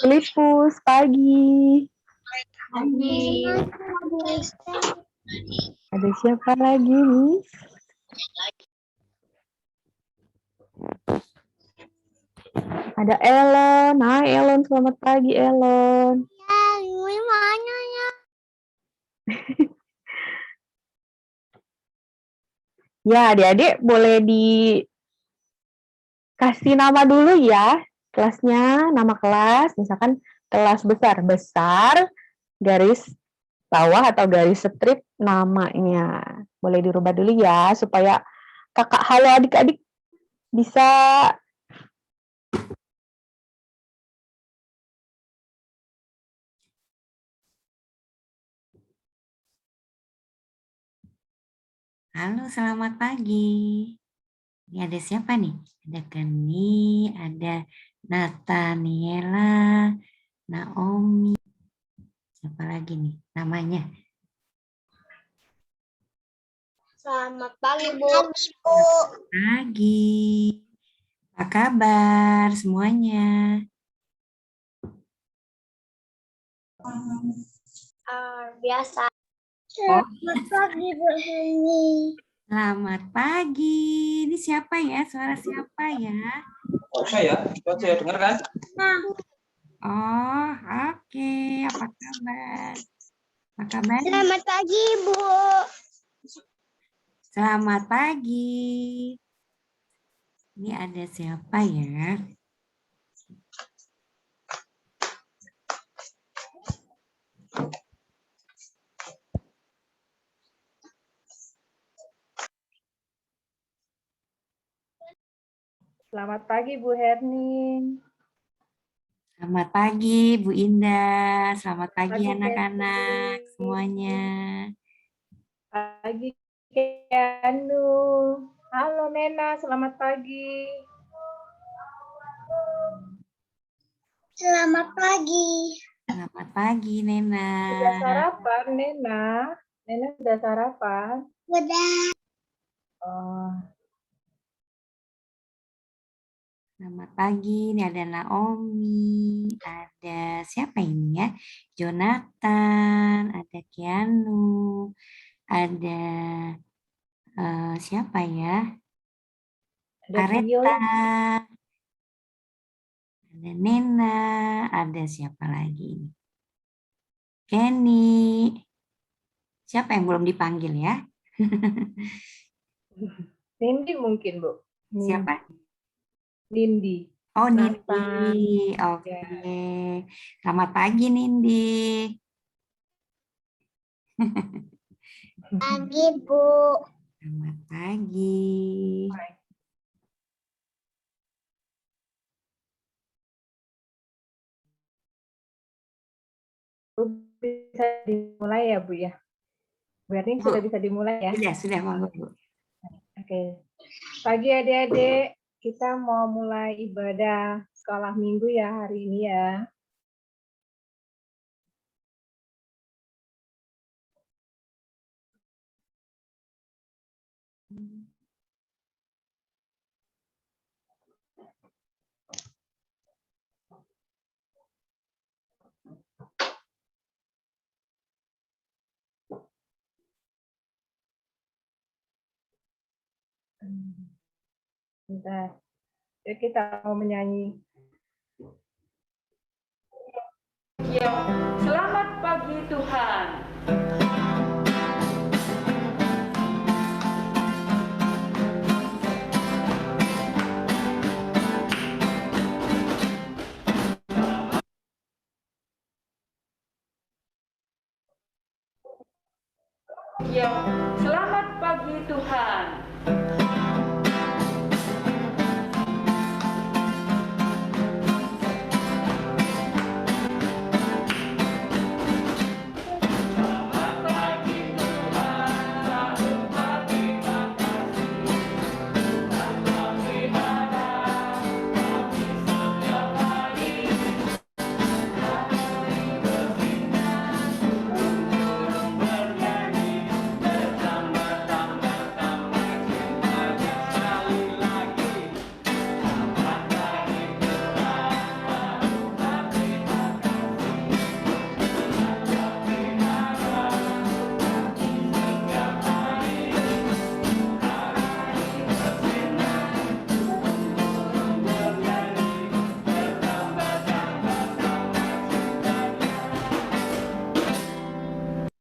Filipus, pagi. Pagi. Ada siapa lagi nih? Ada Ellen. Hai Ellen, selamat pagi Ellen. Ya, gimana ya? Ya, adik-adik boleh dikasih nama dulu ya. Kelasnya, nama kelas, misalkan kelas besar, garis bawah atau garis strip namanya. Boleh dirubah dulu ya, supaya kakak halo adik-adik bisa Halo, selamat pagi. Ini ada siapa nih? Ada Geni, ada Nataniela, Naomi. Siapa lagi nih namanya? Selamat pagi, Bu. Pagi. Apa kabar semuanya? Biasa. Oh. Selamat pagi, Bu Heni. Selamat pagi. Ini siapa ya? Suara siapa ya? Oh, saya dengar kan? Oh, oke. Apa kabar? Apa kabar? Selamat pagi, Bu. Selamat pagi. Ini ada siapa ya? Selamat pagi Bu Herni. Selamat pagi Bu Indah. Selamat pagi Pagi, anak-anak Herni. semuanya. Pagi Keanu. Halo Nena, selamat pagi. Selamat pagi. Selamat pagi Nena. Sudah sarapan Nena? Nena sudah sarapan? Udah. Oh, Selamat pagi. Ini ada Naomi. Ada siapa ini ya? Jonathan. Ada Keanu. Ada siapa ya? ada Tio. Areta. Ada Nena. Ada siapa lagi? Kenny. Siapa yang belum dipanggil ya? Nindi mungkin Bu. Siapa? Nindi. Oh, Nathan. Nindi. Oke. Selamat pagi, Nindi. Pagi, Bu. Selamat pagi. Bisa dimulai ya Bu ya? Berarti Bu. sudah bisa dimulai ya? Sudah, monggo, Bu. Oke. Pagi adik-adik, kita mau mulai ibadah sekolah minggu ya hari ini ya. Bentar. Yuk kita mau menyanyi. Ya, selamat pagi Tuhan. Ya, selamat pagi Tuhan.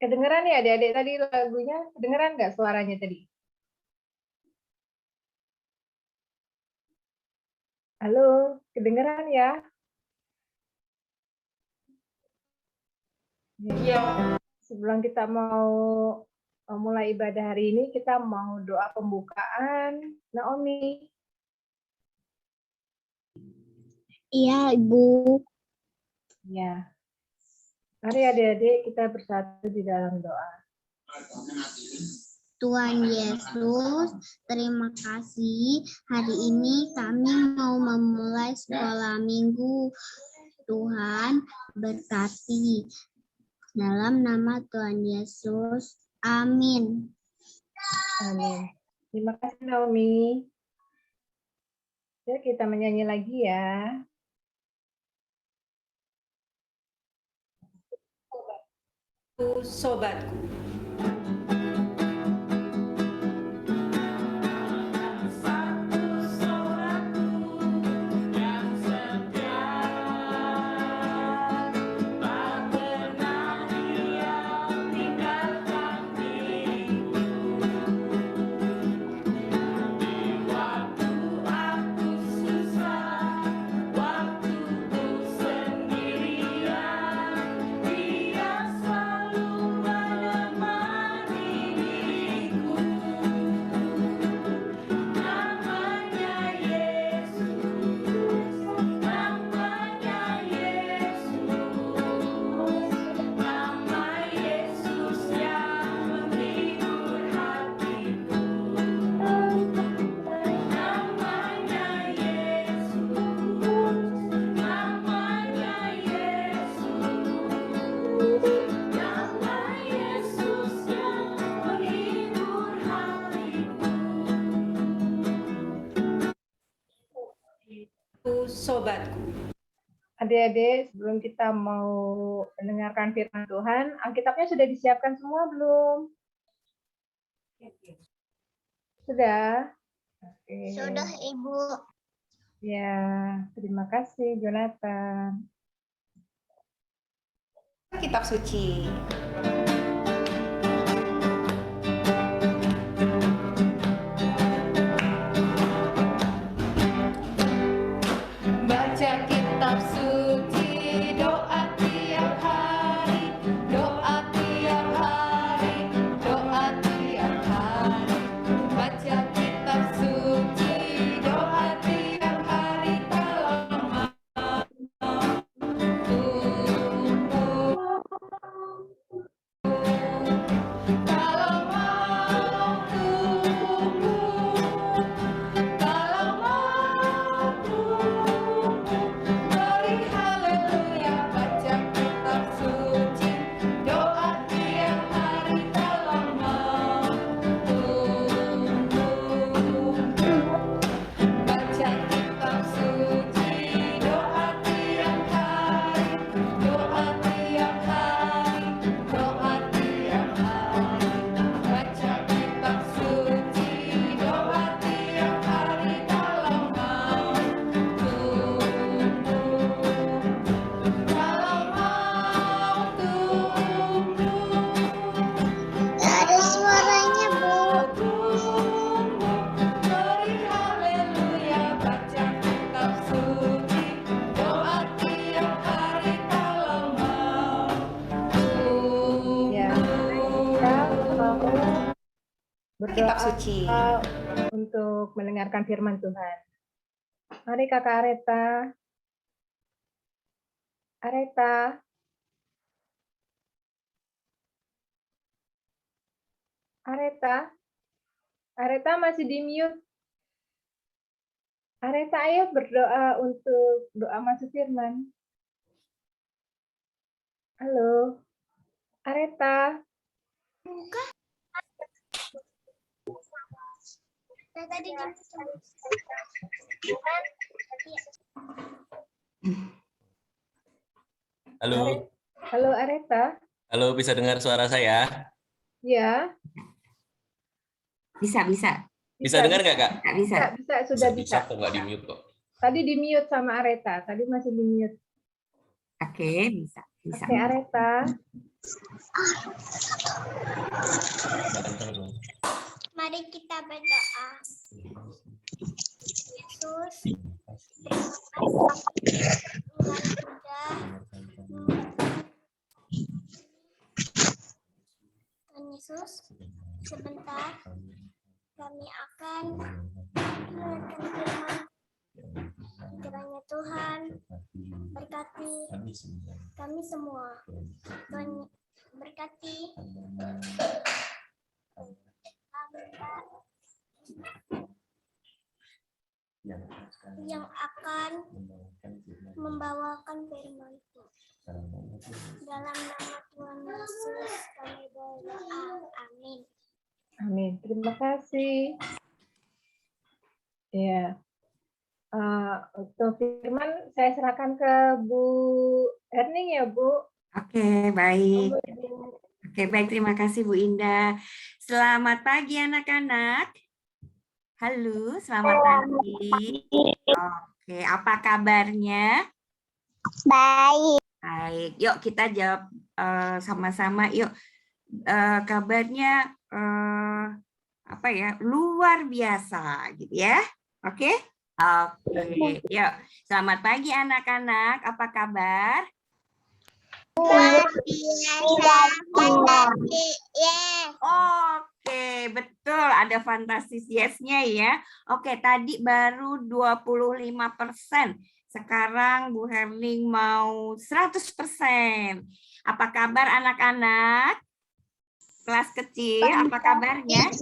Kedengeran ya adik-adik tadi lagunya? Kedengeran nggak suaranya tadi? Halo, kedengeran ya? Ya. Sebelum kita mau mulai ibadah hari ini, kita mau doa pembukaan. Naomi. Iya, Ibu. Ya. Mari adik-adik kita bersatu di dalam doa. Tuhan Yesus, terima kasih. Hari ini kami mau memulai sekolah minggu. Tuhan berkati. Dalam nama Tuhan Yesus. Amin. Amin. Terima kasih Naomi. Ya, kita menyanyi lagi ya. Sobatku. Sobatku. Adik-adik, sebelum kita mau mendengarkan firman Tuhan, Alkitabnya sudah disiapkan semua belum? Sudah? Oke. Sudah, Ibu. Ya, terima kasih Jonathan. Kitab suci. Baca kitab suci, doa tiap hari, doa tiap hari, doa tiap hari. Baca kitab suci, doa tiap hari, kalau mau tumbuh. Kalau mau tumbuh, kalau mau tumbuh, beri haleluya, baca kitab suci, doa tiap hari, kalau mau tumbuh. Baca kitab suci, doa tiap hari, doa tiap hari, doa tiap hari. Baca kitab suci, doa tiap hari, kalau mau tumbuh. Kalau mau tumbuh. Ada suaranya, Bu. Beri haleluya, baca kitab suci, doa tiap hari, kalau mau Ya, kita mau berdoa Kitab suci. untuk mendengarkan firman Tuhan. Mari Kakak Areta. Areta. Areta. Areta masih di mute. Areta, ayo berdoa untuk doa masuk firman. Halo. Areta. Tadi Halo, Halo Areta. halo, bisa dengar suara saya? Ya. Bisa, bisa. Bisa dengar nggak, Kak? Nggak bisa. Bisa, sudah Bisa bisa. kok, nggak di mute kok. Tadi di mute sama Areta. Tadi masih di mute. Oke, bisa. Bisa. Oke, Areta. Mari kita berdoa. Yesus, Tuhan sudah Tuhan Yesus, sebentar kami akan mendengarkan firman. Kiranya Tuhan berkati kami semua. Tuhan berkati yang akan membawakan firman-Mu. Dalam nama Tuhan Yesus kami berdoa. Amin. Amin. Terima kasih. Ya. Untuk firman saya serahkan ke Bu Erning ya, Bu. Oke, baik. Bu. Oke, baik. Terima kasih Bu Indah. Selamat pagi anak-anak. Halo, selamat pagi. Oke, apa kabarnya? Baik. Baik, yuk kita jawab sama-sama. Yuk, kabarnya apa ya? Luar biasa, gitu ya? Oke? Oke, yuk. Selamat pagi anak-anak. Apa kabar? Luar biasa. Oke, betul. Ada fantastis yes-nya ya. Oke, tadi baru 25%. Sekarang Bu Herling mau 100%. Apa kabar anak-anak? Kelas kecil, apa kabarnya?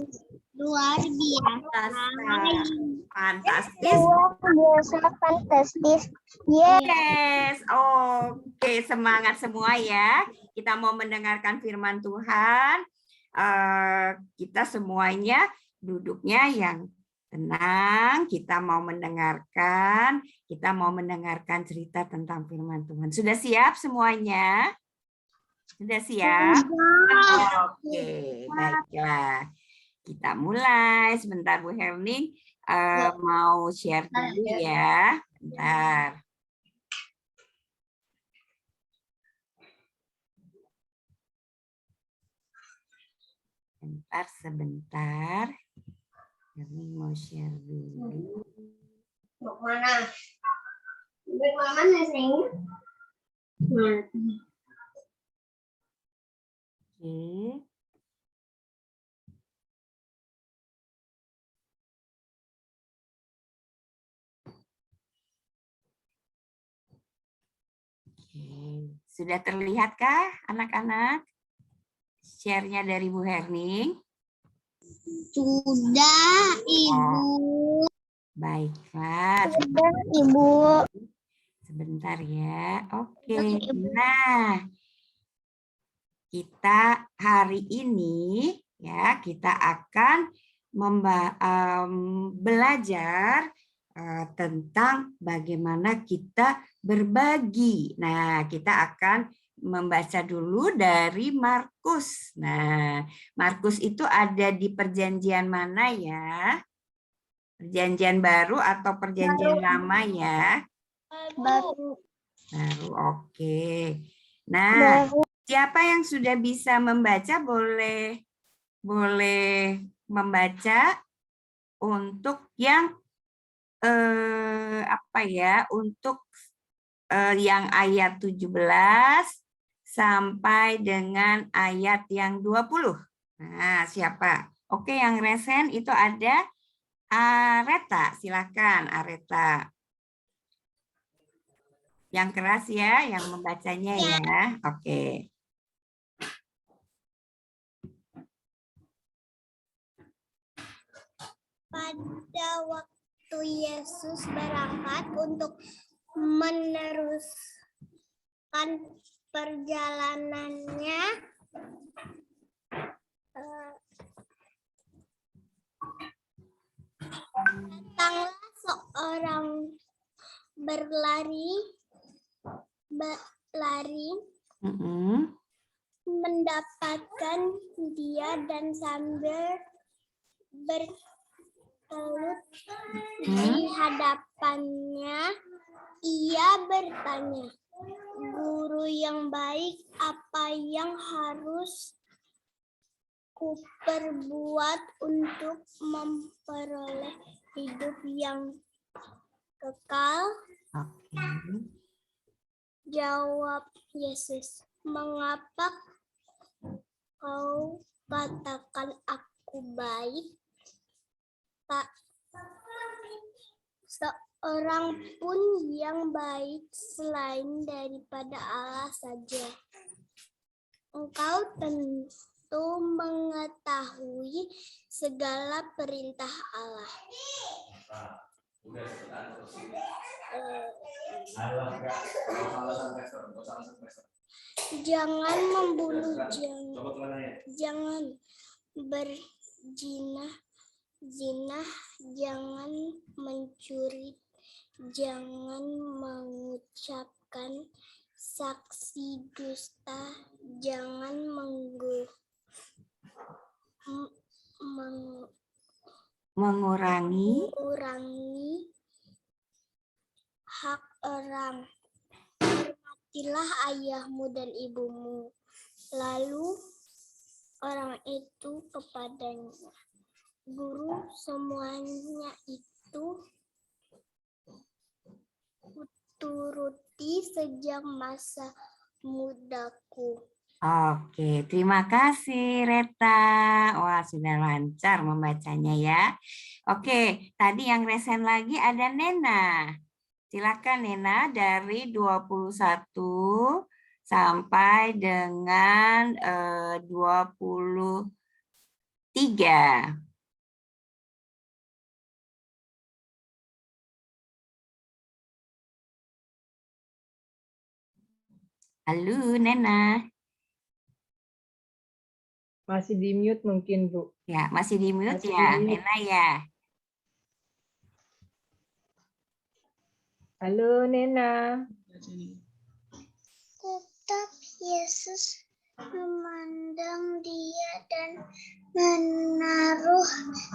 Luar biasa. Fantastis. Fantastis. Yes, oke, semangat semua ya. Kita mau mendengarkan firman Tuhan. Kita semuanya duduknya yang tenang. Kita mau mendengarkan. Kita mau mendengarkan cerita tentang firman Tuhan. Sudah siap semuanya? Sudah siap? Oke, baiklah. Kita mulai. Sebentar Bu Herling mau share dulu ya. Bentar. Sebentar. Herling mau share dulu. Mau mana? Bagaimana sih? Oke. Sudah terlihatkah anak-anak? Share-nya dari Bu Herning? Sudah, Ibu. Baiklah. Sudah, Ibu. Sebentar ya. Oke. Nah, kita hari ini ya kita akan belajar tentang bagaimana kita berbagi. Nah, kita akan membaca dulu dari Markus. Nah, Markus itu ada di perjanjian mana ya? Perjanjian baru atau perjanjian lama ya? Baru. Baru, oke. Nah, siapa yang sudah bisa membaca boleh membaca untuk yang apa ya? Untuk yang ayat 17 sampai dengan ayat yang 20. Nah, siapa? Oke, yang resen itu ada Areta. Silakan Areta. Yang keras ya, yang membacanya ya. Oke. Pada waktu Yesus berangkat untuk meneruskan perjalanannya, datanglah seorang berlari mendapatkan dia dan sambil berkelut di hadapannya, ia bertanya, "Guru yang baik, apa apa yang harus kuperbuat untuk memperoleh hidup yang kekal? Oke. Jawab Yesus, mengapa kau katakan aku baik? Tak seorang pun yang baik selain daripada Allah saja. Engkau tentu mengetahui segala perintah Allah. Jangan membunuh, jangan berzina, jangan mencuri, jangan mengucapkan saksi dusta, jangan Mengurangi hak orang. Hormatilah ayahmu dan ibumu. Lalu orang itu kepadanya, Guru, semuanya itu kuturuti sejak masa mudaku. Oke, terima kasih Reta. Wah, sudah lancar membacanya ya. Oke, tadi yang resen lagi ada Nena. Silakan Nena dari 21 sampai dengan 23. Halo Nena. Masih di mute mungkin, Bu. Ya, masih di mute Masih ya, di mute. Nena ya. Halo, Nena. Tetap Yesus memandang dia dan menaruh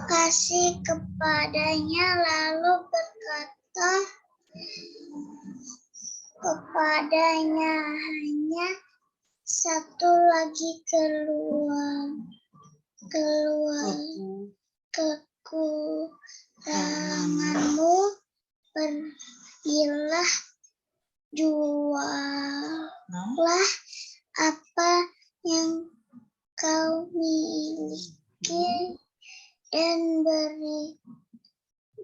kasih kepadanya, lalu berkata kepadanya, hanya satu lagi kekuranganmu, pergilah, jualah apa yang kau miliki dan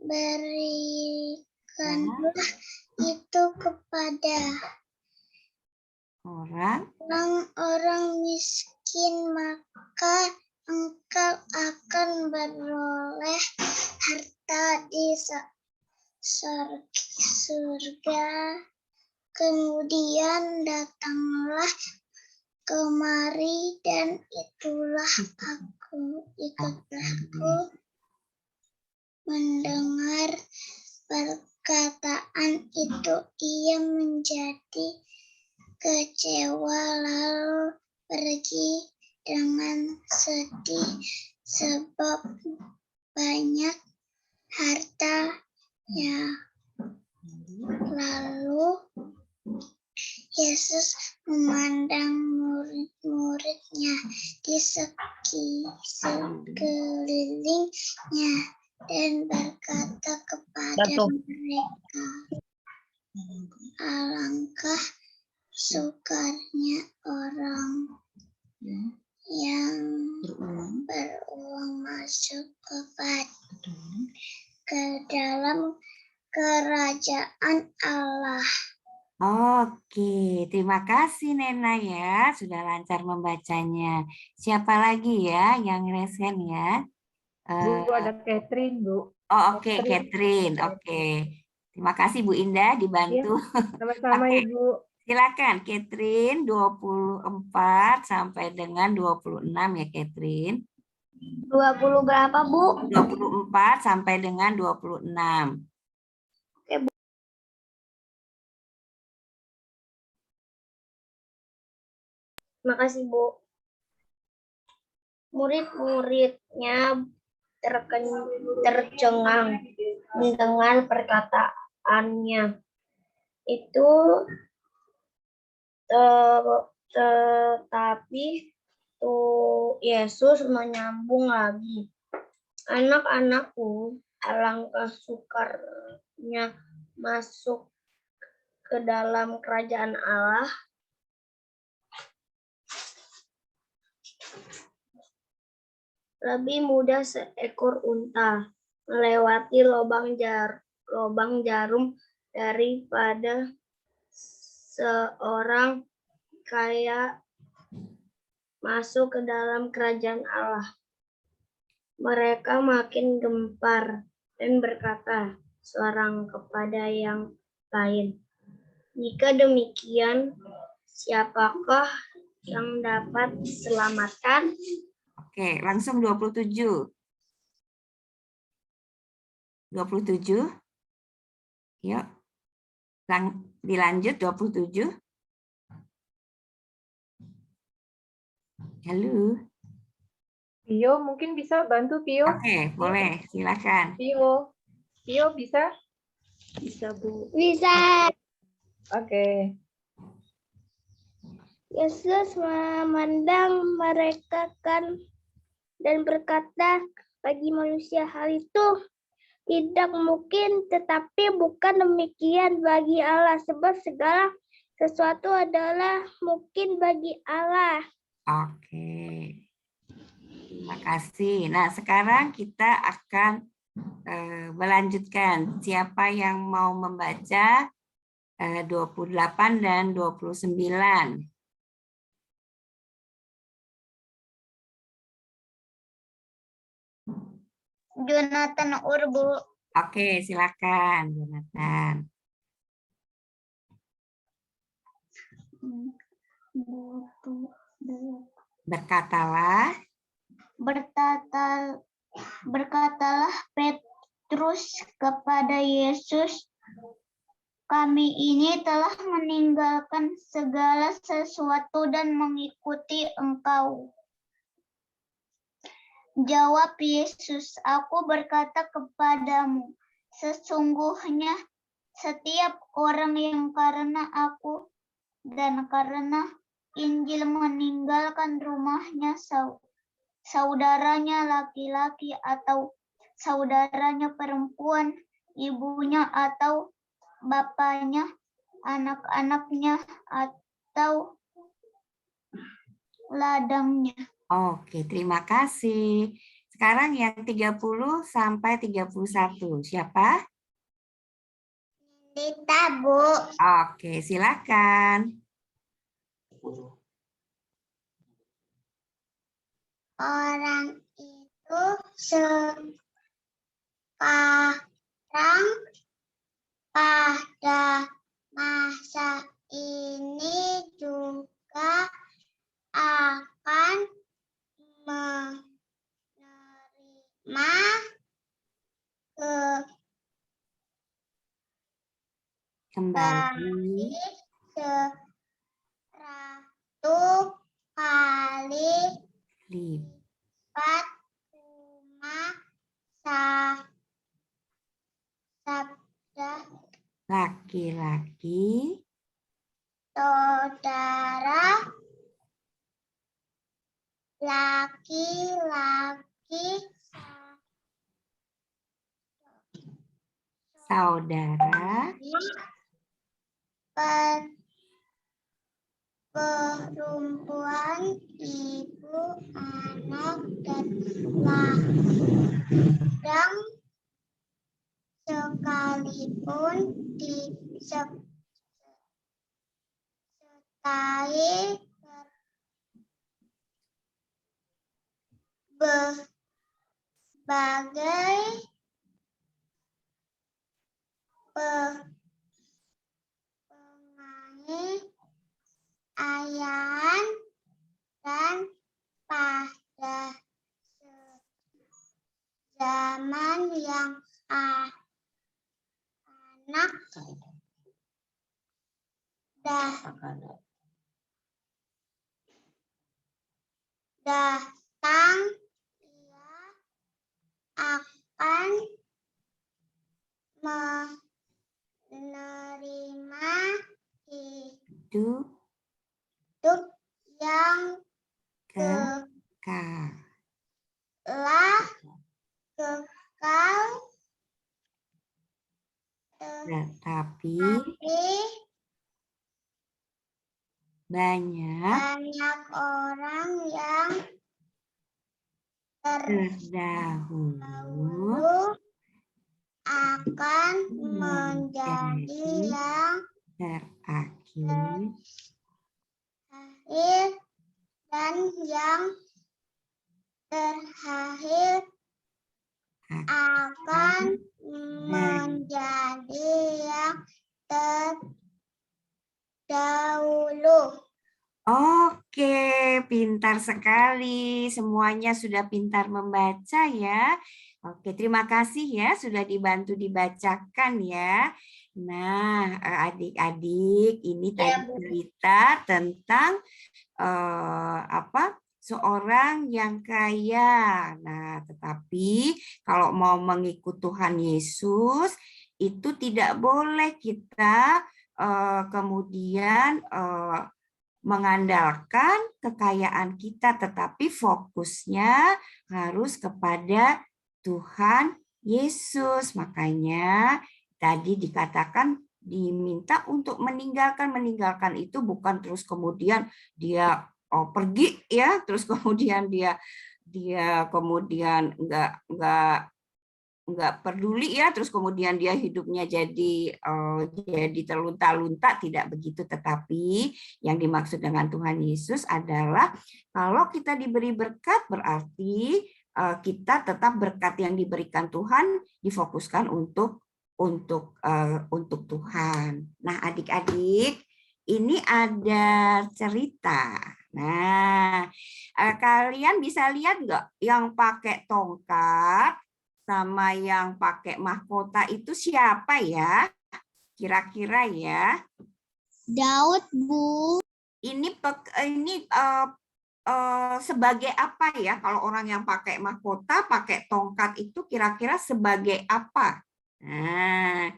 berikanlah itu kepada orang-orang miskin, maka engkau akan beroleh harta di surga. Kemudian datanglah kemari dan ikutlah aku. Mendengar perkataan itu, ia menjadi kecewa lalu pergi dengan sedih sebab banyak hartanya. Lalu Yesus memandang murid-muridnya di sekelilingnya dan berkata kepada mereka, alangkah sukarnya orang yang berulang masuk ke dalam kerajaan Allah. Oke, terima kasih Nena ya, sudah lancar membacanya. Siapa lagi ya yang resen ya? Bu, ada Catherine, Bu. Oh oke, Catherine. Oke, terima kasih Bu Indah dibantu. Sama-sama, Oke. Ibu. Silakan Catherine 24 sampai dengan 26 ya Catherine. 20 berapa, Bu? 24 sampai dengan 26. Terima kasih, Bu. Murid-muridnya tercengang mendengar perkataannya. Itu Tetapi tuh Yesus menyambung lagi. Anak-anakku, alangkah sukarnya masuk ke dalam kerajaan Allah. Lebih mudah seekor unta melewati lubang jarum daripada seorang kaya masuk ke dalam kerajaan Allah. Mereka makin gempar dan berkata seorang kepada yang lain, "Jika demikian, siapakah yang dapat diselamatkan?" Oke, langsung 27. 27. Yuk. Dilanjut 27. Halo. Pio mungkin bisa bantu Pio. Oke, boleh. Silakan. Pio bisa? Bisa, Bu. Bisa. Oke. Yesus memandang mereka dan berkata, bagi manusia hal itu tidak mungkin, tetapi bukan demikian bagi Allah, sebab segala sesuatu adalah mungkin bagi Allah. Oke. Terima kasih. Nah, sekarang kita akan melanjutkan. Siapa yang mau membaca 28 dan 29? Jonathan Urbu. Oke, silakan, Jonathan. Berkatalah. Berkatalah Petrus kepada Yesus, kami ini telah meninggalkan segala sesuatu dan mengikuti Engkau. Jawab Yesus, aku berkata kepadamu, sesungguhnya setiap orang yang karena aku dan karena Injil meninggalkan rumahnya, saudaranya laki-laki atau saudaranya perempuan, ibunya atau bapaknya, anak-anaknya atau ladangnya. Oke, terima kasih. Sekarang yang 30 sampai 31. Siapa? Kita, Bu. Oke, silakan. Orang itu sekarang pada masa ini juga akan menerima Kembali. 100 kali lipat sabda Laki-laki. saudara laki-laki Saudara. perempuan, ibu, anak, dan ladang sekalipun disertai berbagai penganiayaan dan pada zaman yang anak datang, ia akan menerima hidup yang kekal. telah kekal Tetapi tapi banyak banyak orang yang terdahulu terdahulu akan menjadi yang terakhir akhir dan yang terakhir akan menjadi yang terdahulu. Oke, pintar sekali. Semuanya sudah pintar membaca ya. Oke, terima kasih ya sudah dibantu dibacakan ya. Nah, adik-adik, ini tadi cerita tentang seorang yang kaya. Nah, tetapi kalau mau mengikut Tuhan Yesus itu tidak boleh kita kemudian mengandalkan kekayaan kita, tetapi fokusnya harus kepada Tuhan Yesus. Makanya tadi dikatakan diminta untuk meninggalkan itu bukan terus kemudian dia pergi ya, terus kemudian dia kemudian nggak peduli ya, terus kemudian dia hidupnya jadi terlunta-lunta, tidak begitu. Tetapi yang dimaksud dengan Tuhan Yesus adalah kalau kita diberi berkat berarti kita tetap berkat yang diberikan Tuhan difokuskan untuk Tuhan. Nah, adik-adik, ini ada cerita. Nah, kalian bisa lihat nggak yang pakai tongkat sama yang pakai mahkota itu siapa ya? Kira-kira ya. Daud, Bu. Ini sebagai apa ya? Kalau orang yang pakai mahkota, pakai tongkat itu kira-kira sebagai apa? Nah,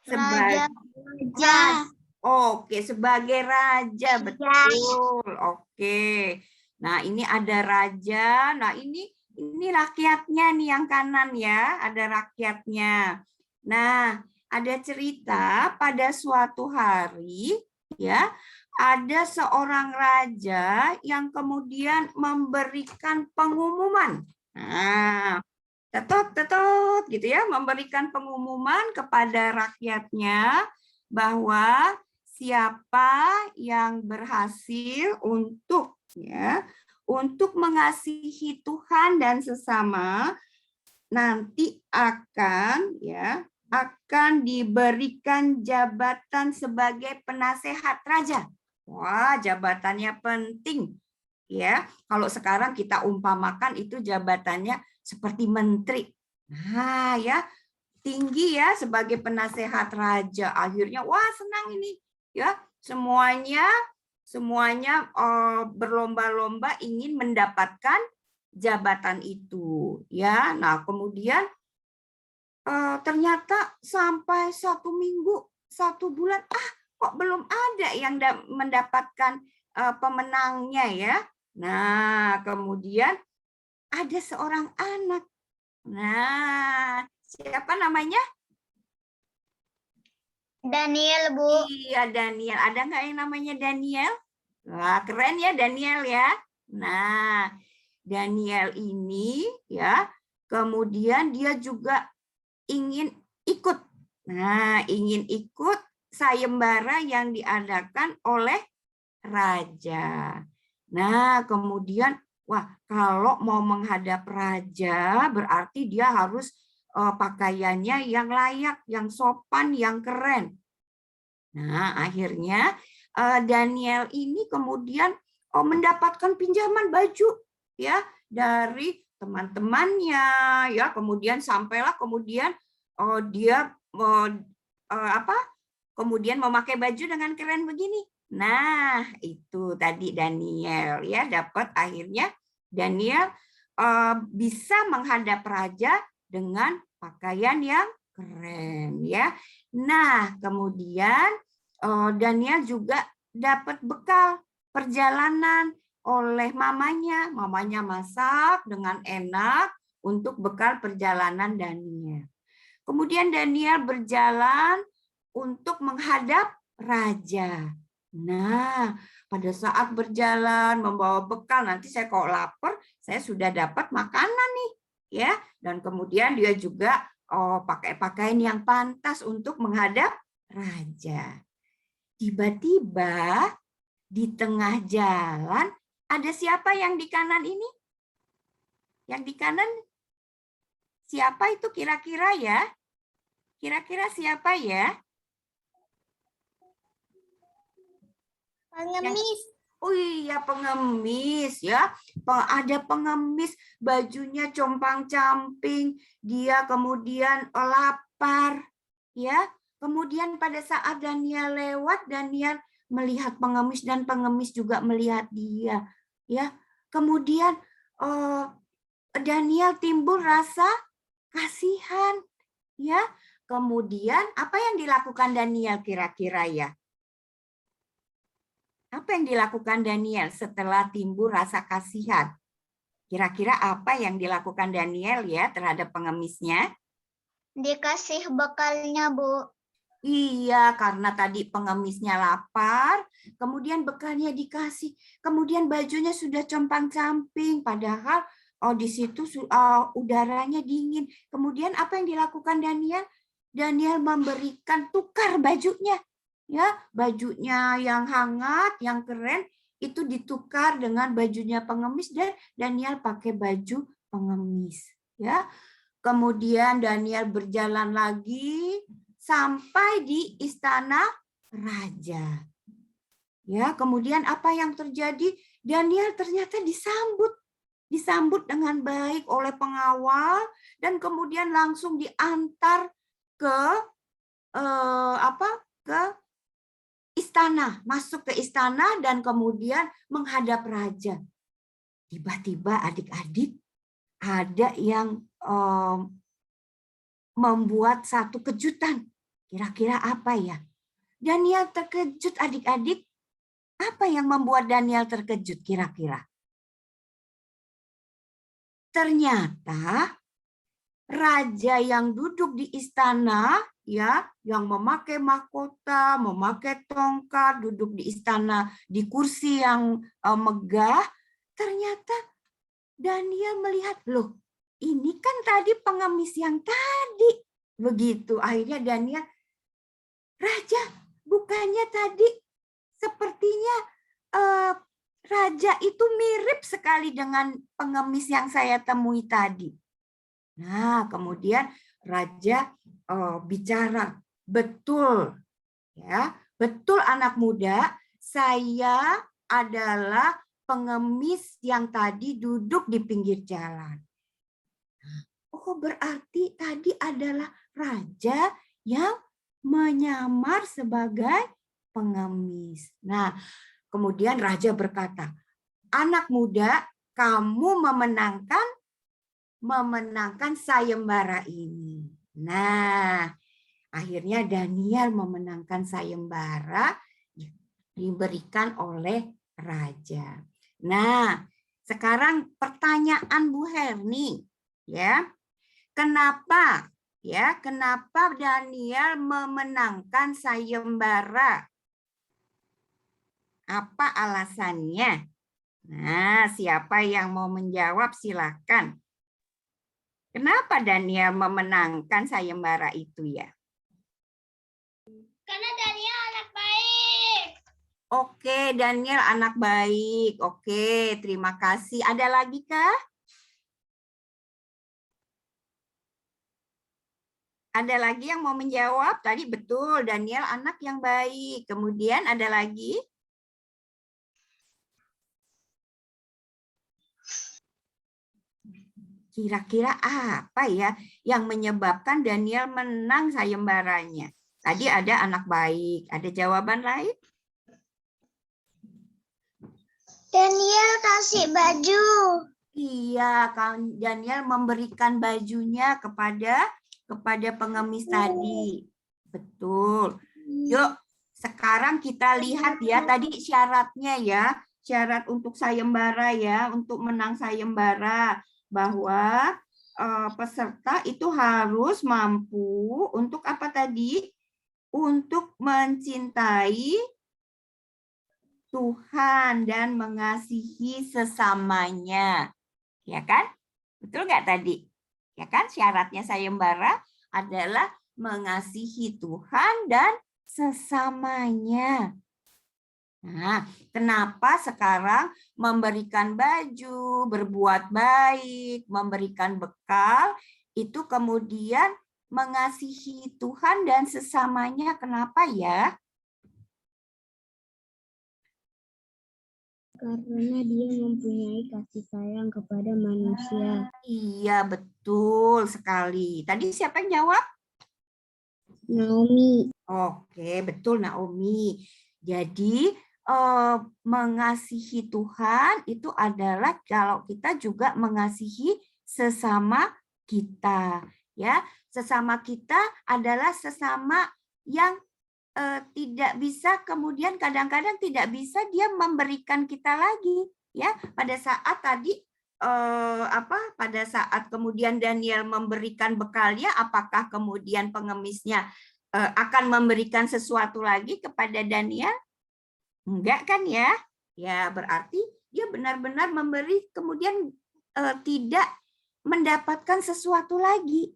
Raja. Oke, sebagai raja, betul. Oke. Nah, ini ada raja. Nah, ini rakyatnya nih yang kanan ya, ada rakyatnya. Nah, ada cerita pada suatu hari ya, ada seorang raja yang kemudian memberikan pengumuman. Nah, tetot gitu ya, memberikan pengumuman kepada rakyatnya bahwa siapa yang berhasil untuk mengasihi Tuhan dan sesama nanti akan diberikan jabatan sebagai penasehat raja. Wah, jabatannya penting ya. Kalau sekarang kita umpamakan itu jabatannya seperti menteri. Nah, ya, tinggi ya sebagai penasehat raja. Akhirnya wah, senang ini ya. Semuanya berlomba-lomba ingin mendapatkan jabatan itu ya. Nah, kemudian ternyata sampai 1 minggu, 1 bulan, kok belum ada yang mendapatkan pemenangnya ya. Nah, kemudian ada seorang anak. Nah, siapa namanya? Daniel, Bu. Iya, Daniel. Ada nggak yang namanya Daniel? Wah, keren ya Daniel ya. Nah, Daniel ini ya, kemudian dia juga ingin ikut. Nah, ingin ikut sayembara yang diadakan oleh raja. Nah, kemudian wah, kalau mau menghadap raja berarti dia harus pakaiannya yang layak, yang sopan, yang keren. Nah, akhirnya Daniel ini kemudian mendapatkan pinjaman baju ya dari teman-temannya ya, kemudian sampailah kemudian dia kemudian memakai baju dengan keren begini. Nah, itu tadi Daniel ya, dapat akhirnya Daniel bisa menghadap raja dengan pakaian yang keren ya. Nah, kemudian Daniel juga dapat bekal perjalanan oleh mamanya. Mamanya masak dengan enak untuk bekal perjalanan Daniel. Kemudian Daniel berjalan untuk menghadap raja. Nah, pada saat berjalan membawa bekal, nanti saya kalau lapar, saya sudah dapat makanan nih, ya. Dan kemudian dia juga pakai pakaian yang pantas untuk menghadap raja. Tiba-tiba di tengah jalan ada siapa yang di kanan ini? Yang di kanan siapa itu kira-kira ya? Kira-kira siapa ya? Pengemis. Oh iya, pengemis ya. Ada pengemis, bajunya compang-camping, dia kemudian lapar ya. Kemudian pada saat Daniel lewat, Daniel melihat pengemis dan pengemis juga melihat dia ya. Kemudian Daniel timbul rasa kasihan ya. Kemudian apa yang dilakukan Daniel kira-kira ya? Apa yang dilakukan Daniel setelah timbul rasa kasihan? Kira-kira apa yang dilakukan Daniel ya terhadap pengemisnya? Dikasih bekalnya, Bu. Iya, karena tadi pengemisnya lapar, kemudian bekalnya dikasih, kemudian bajunya sudah compang-camping, padahal di situ udaranya dingin. Kemudian apa yang dilakukan Daniel? Daniel memberikan tukar bajunya. Ya, bajunya yang hangat, yang keren itu ditukar dengan bajunya pengemis dan Daniel pakai baju pengemis, ya. Kemudian Daniel berjalan lagi sampai di istana raja. Ya, kemudian apa yang terjadi? Daniel ternyata disambut dengan baik oleh pengawal dan kemudian langsung diantar ke istana, masuk ke istana dan kemudian menghadap raja. Tiba-tiba adik-adik ada yang membuat satu kejutan. Kira-kira apa ya? Daniel terkejut adik-adik. Apa yang membuat Daniel terkejut kira-kira? Ternyata raja yang duduk di istana ya, yang memakai mahkota, memakai tongkat, duduk di istana di kursi yang megah, ternyata Daniel melihat, loh, ini kan tadi pengemis yang tadi. Begitu, akhirnya Daniel, raja, bukannya tadi sepertinya raja itu mirip sekali dengan pengemis yang saya temui tadi. Nah, kemudian raja bicara, betul ya, betul anak muda, saya adalah pengemis yang tadi duduk di pinggir jalan. Oh, berarti tadi adalah raja yang menyamar sebagai pengemis. Nah, kemudian raja berkata, anak muda, kamu memenangkan sayembara ini. Nah, akhirnya Daniel memenangkan sayembara diberikan oleh raja. Nah, sekarang pertanyaan Bu Herni, ya, kenapa Daniel memenangkan sayembara? Apa alasannya? Nah, siapa yang mau menjawab silakan. Kenapa Daniel memenangkan sayembara itu ya? Karena Daniel anak baik. Oke, Daniel anak baik. Oke, terima kasih. Ada lagi kah? Ada lagi yang mau menjawab? Tadi betul, Daniel anak yang baik. Kemudian ada lagi? Kira-kira apa ya yang menyebabkan Daniel menang sayembaranya? Tadi ada anak baik. Ada jawaban lain? Daniel kasih baju. Iya, Daniel memberikan bajunya kepada pengemis tadi. Betul. Yuk, sekarang kita lihat ya tadi syaratnya ya, syarat untuk sayembara ya, untuk menang sayembara bahwa peserta itu harus mampu untuk apa tadi? Untuk mencintai Tuhan dan mengasihi sesamanya. Ya kan? Betul nggak tadi? Ya kan? Syaratnya sayembara adalah mengasihi Tuhan dan sesamanya. Nah, kenapa sekarang memberikan baju, berbuat baik, memberikan bekal, itu kemudian mengasihi Tuhan dan sesamanya? Kenapa ya? Karena dia mempunyai kasih sayang kepada manusia. Iya, betul sekali. Tadi siapa yang jawab? Naomi. Oke, betul Naomi. Jadi mengasihi Tuhan itu adalah kalau kita juga mengasihi sesama kita, ya. Sesama kita adalah sesama yang tidak bisa, kemudian kadang-kadang tidak bisa dia memberikan kita lagi, ya. Pada saat tadi pada saat kemudian Daniel memberikan bekalnya, apakah kemudian pengemisnya akan memberikan sesuatu lagi kepada Daniel? Enggak kan ya? Ya berarti dia benar-benar memberi kemudian tidak mendapatkan sesuatu lagi.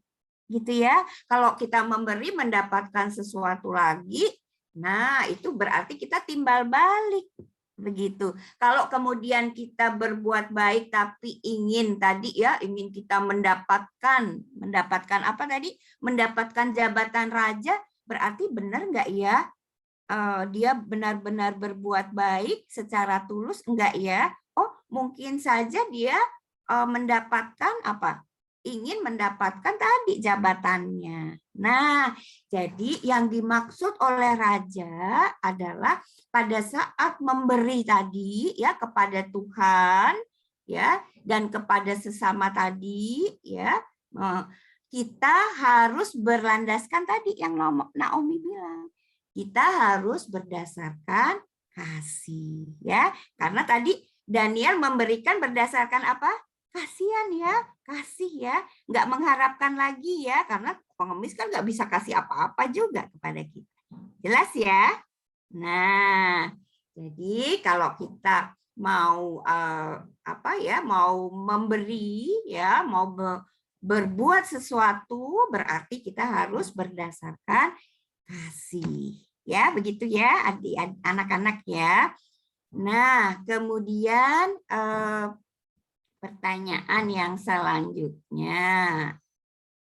Gitu ya. Kalau kita memberi mendapatkan sesuatu lagi, nah itu berarti kita timbal balik. Begitu. Kalau kemudian kita berbuat baik tapi ingin tadi ya, ingin kita mendapatkan apa tadi? Mendapatkan jabatan raja, berarti benar enggak ya? Dia benar-benar berbuat baik secara tulus enggak ya? Oh, mungkin saja dia mendapatkan apa? Ingin mendapatkan tadi jabatannya. Nah, jadi yang dimaksud oleh raja adalah pada saat memberi tadi ya kepada Tuhan ya dan kepada sesama tadi ya, kita harus berlandaskan tadi yang Naomi bilang. Kita harus berdasarkan kasih ya. Karena tadi Daniel memberikan berdasarkan apa? Kasihan ya, kasih ya. Nggak mengharapkan lagi ya, karena pengemis kan nggak bisa kasih apa-apa juga kepada kita. Jelas ya? Nah, jadi kalau kita mau mau memberi ya, mau berbuat sesuatu, berarti kita harus berdasarkan kasih. Ya, begitu ya anak-anak ya. Nah, kemudian pertanyaan yang selanjutnya.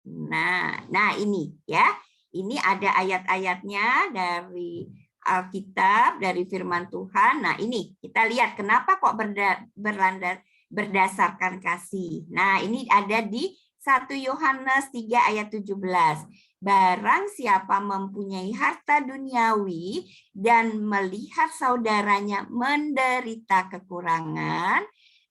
Nah ini ya. Ini ada ayat-ayatnya dari Alkitab, dari firman Tuhan. Nah, ini kita lihat kenapa kok berdasarkan kasih. Nah, ini ada di 1 Yohanes 3 ayat 17. Barang siapa mempunyai harta duniawi dan melihat saudaranya menderita kekurangan,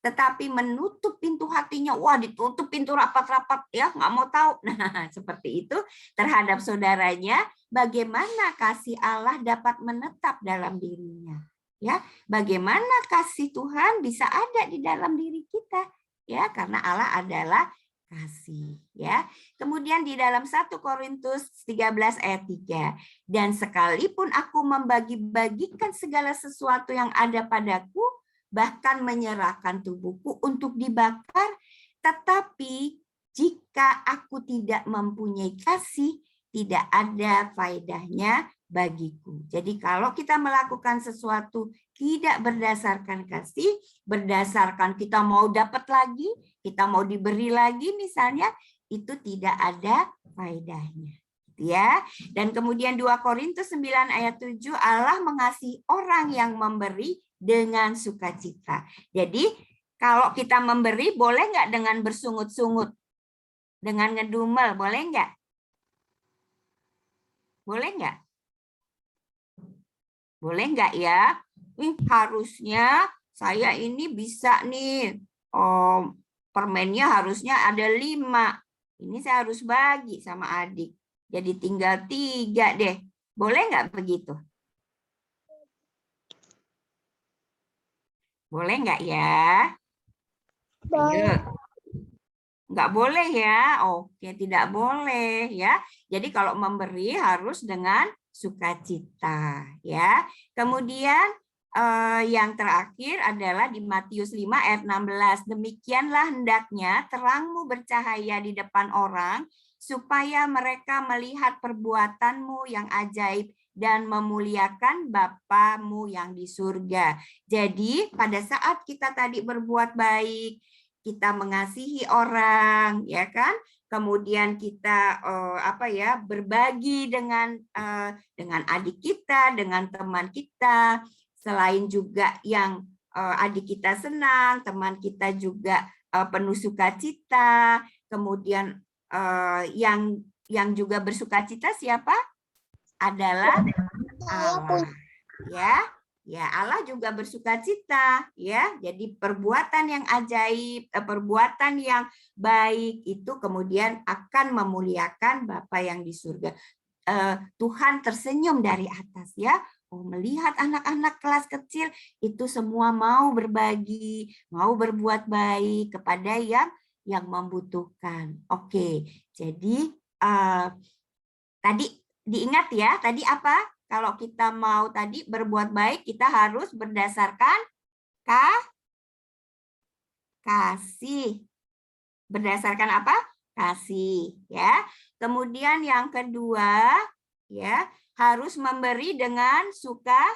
tetapi menutup pintu hatinya, wah ditutup pintu rapat-rapat ya, nggak mau tahu. Nah, seperti itu terhadap saudaranya, bagaimana kasih Allah dapat menetap dalam dirinya? Ya, bagaimana kasih Tuhan bisa ada di dalam diri kita? Ya, karena Allah adalah kasih ya. Kemudian di dalam 1 Korintus 13 ayat 3, dan sekalipun aku membagi-bagikan segala sesuatu yang ada padaku, bahkan menyerahkan tubuhku untuk dibakar, tetapi jika aku tidak mempunyai kasih, tidak ada faedahnya bagiku. Jadi kalau kita melakukan sesuatu tidak berdasarkan kasih, berdasarkan kita mau dapat lagi, kita mau diberi lagi misalnya, itu tidak ada faedahnya. Ya. Dan kemudian 2 Korintus 9 ayat 7, Allah mengasihi orang yang memberi dengan sukacita. Jadi kalau kita memberi boleh nggak dengan bersungut-sungut, dengan ngedumel, boleh nggak? Boleh nggak? Boleh nggak ya? Harusnya saya ini bisa nih, permennya harusnya ada 5. Ini saya harus bagi sama adik. Jadi tinggal 3 deh. Boleh nggak begitu? Boleh nggak ya? Ayo. Nggak boleh ya? Oke, tidak boleh ya. Jadi kalau memberi harus dengan sukacita ya. Kemudian yang terakhir adalah di Matius 5 ayat 16. Demikianlah hendaknya terangmu bercahaya di depan orang supaya mereka melihat perbuatanmu yang ajaib dan memuliakan Bapamu yang di surga. Jadi pada saat kita tadi berbuat baik, kita mengasihi orang, ya kan? Kemudian kita berbagi dengan adik kita, dengan teman kita. Selain juga yang adik kita senang, teman kita juga penuh sukacita. Kemudian yang juga bersukacita siapa? Adalah Allah, ya. Ya, Allah juga bersukacita, ya. Jadi perbuatan yang ajaib, perbuatan yang baik itu kemudian akan memuliakan Bapa yang di surga. Tuhan tersenyum dari atas, ya. Melihat anak-anak kelas kecil itu semua mau berbagi, mau berbuat baik kepada yang membutuhkan. Oke, jadi tadi diingat ya, tadi apa? Kalau kita mau tadi berbuat baik, kita harus berdasarkan kasih. Berdasarkan apa? Kasih, ya. Kemudian yang kedua, ya, harus memberi dengan sukacita,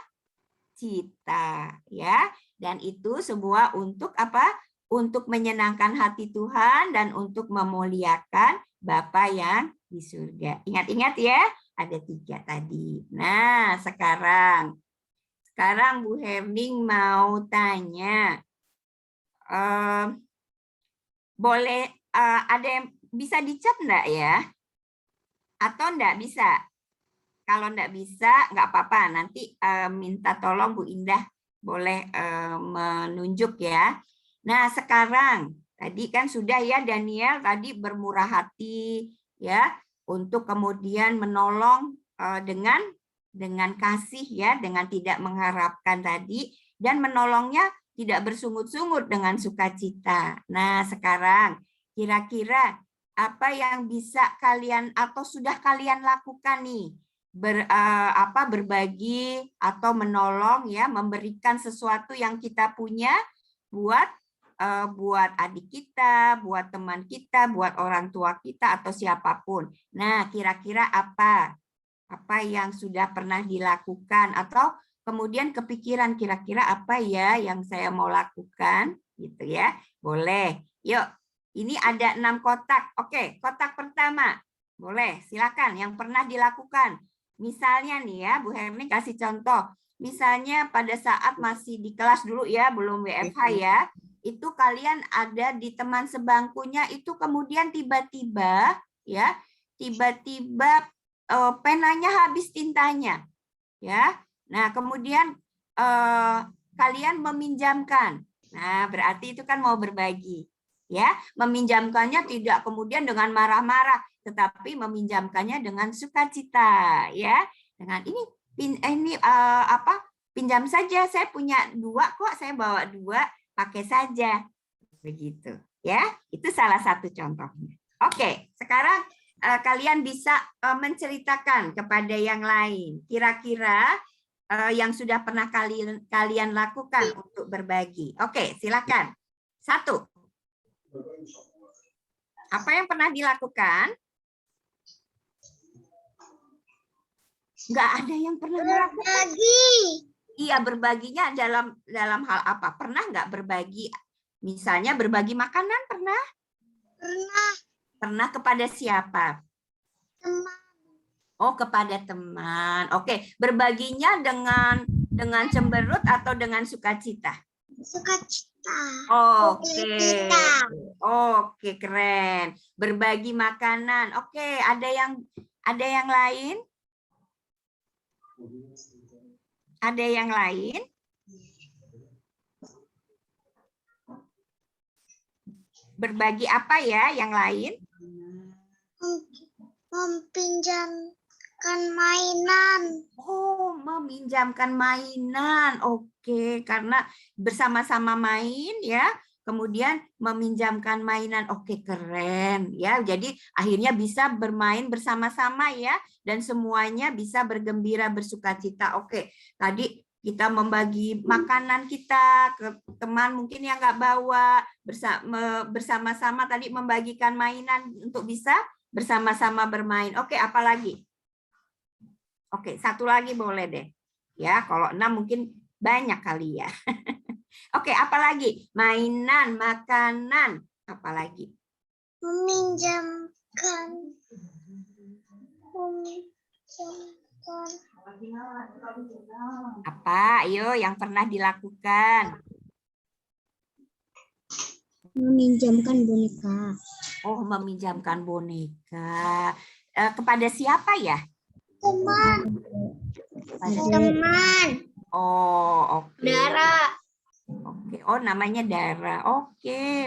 ya. Dan itu semua untuk apa? Untuk menyenangkan hati Tuhan dan untuk memuliakan Bapa yang di surga. Ingat-ingat ya. Ada 3 tadi. Nah, sekarang Bu Herning mau tanya. Boleh ada yang bisa dicat enggak ya? Atau enggak bisa? Kalau enggak bisa, enggak apa-apa. Nanti minta tolong Bu Indah boleh menunjuk ya. Nah, sekarang tadi kan sudah ya Daniel tadi bermurah hati ya. Untuk kemudian menolong dengan kasih ya, dengan tidak mengharapkan tadi, dan menolongnya tidak bersungut-sungut dengan sukacita. Nah, sekarang kira-kira apa yang bisa kalian atau sudah kalian lakukan nih? Berbagi atau menolong ya, memberikan sesuatu yang kita punya buat adik kita, buat teman kita, buat orang tua kita, atau siapapun. Nah, kira-kira apa yang sudah pernah dilakukan, atau kemudian kepikiran kira-kira apa ya yang saya mau lakukan, gitu ya. Boleh. Yuk, ini ada 6 kotak. Oke, kotak pertama. Boleh, silakan yang pernah dilakukan. Misalnya nih ya, Bu Herni kasih contoh. Misalnya pada saat masih di kelas dulu ya, belum WFH ya, itu kalian ada di teman sebangkunya itu kemudian tiba-tiba penanya habis tintanya ya. Nah, kemudian kalian meminjamkan. Nah, berarti itu kan mau berbagi ya. Meminjamkannya tidak kemudian dengan marah-marah, tetapi meminjamkannya dengan sukacita ya. Dengan pinjam saja, saya punya 2 kok, saya bawa 2. Pakai saja, begitu ya. Itu salah satu contohnya. Oke, sekarang kalian bisa menceritakan kepada yang lain. Kira-kira yang sudah pernah kalian lakukan untuk berbagi. Oke, silakan. 1. Apa yang pernah dilakukan? Nggak ada yang pernah melakukan. Berbagi. Iya, berbaginya dalam hal apa? Pernah nggak berbagi? Misalnya berbagi makanan, pernah? Pernah. Pernah kepada siapa? Teman. Oh, kepada teman. Oke, berbaginya dengan cemberut atau dengan sukacita? Sukacita. Oke. Oke, keren. Berbagi makanan. Oke, ada yang lain? Ada yang lain? Berbagi apa ya yang lain? Meminjam Kan mainan. Oh, meminjamkan mainan. Oke, karena bersama-sama main ya. Kemudian meminjamkan mainan. Oke, keren ya. Jadi akhirnya bisa bermain bersama-sama ya, dan semuanya bisa bergembira, bersukacita. Oke, tadi kita membagi makanan kita ke teman mungkin yang nggak bawa, bersama-sama tadi membagikan mainan untuk bisa bersama-sama bermain. Oke, apa lagi? Oke, satu lagi boleh deh. Ya, kalau 6 mungkin banyak kali ya. Oke, apa lagi? Mainan, makanan, apa lagi? Meminjamkan. Apa? Ayo yang pernah dilakukan. Meminjamkan boneka. Oh, meminjamkan boneka. Kepada siapa ya? Teman. Kepada- Teman. Oh, oke. Dara. Oke. Oh, namanya Dara. Oke.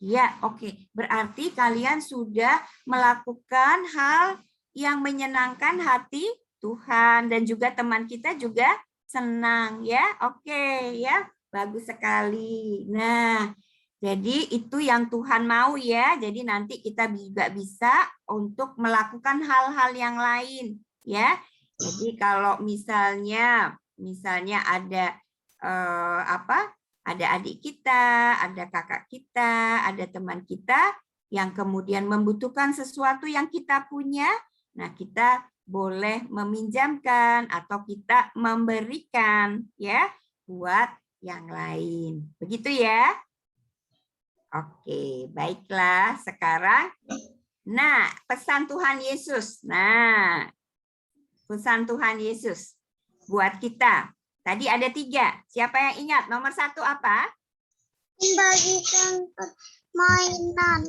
Ya, oke. Berarti kalian sudah melakukan hal yang menyenangkan hati Tuhan, dan juga teman kita juga senang ya. Oke, ya. Bagus sekali. Nah, jadi itu yang Tuhan mau ya. Jadi nanti kita juga bisa untuk melakukan hal-hal yang lain ya. Jadi kalau misalnya ada ada adik kita, ada kakak kita, ada teman kita yang kemudian membutuhkan sesuatu yang kita punya, nah kita boleh meminjamkan atau kita memberikan ya buat yang lain. Begitu ya. Oke, baiklah. Sekarang, nah, pesan Tuhan Yesus. Nah, pesan Tuhan Yesus buat kita. Tadi ada 3. Siapa yang ingat? Nomor 1 apa? Membagikan mainan.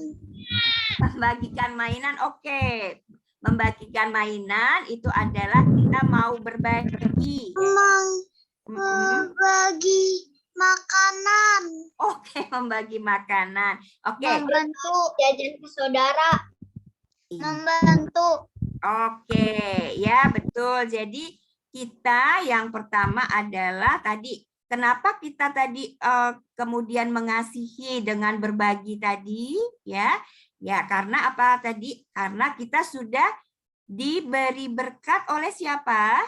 Membagikan mainan. Oke. Membagikan mainan itu adalah kita mau berbagi. Membagi makanan. Oke, membagi makanan. Oke. Membantu jajan ke saudara. Iya. Membantu. Oke, ya betul. Jadi kita yang pertama adalah tadi, kenapa kita tadi kemudian mengasihi dengan berbagi tadi, ya? Ya, karena apa tadi? Karena kita sudah diberi berkat oleh siapa?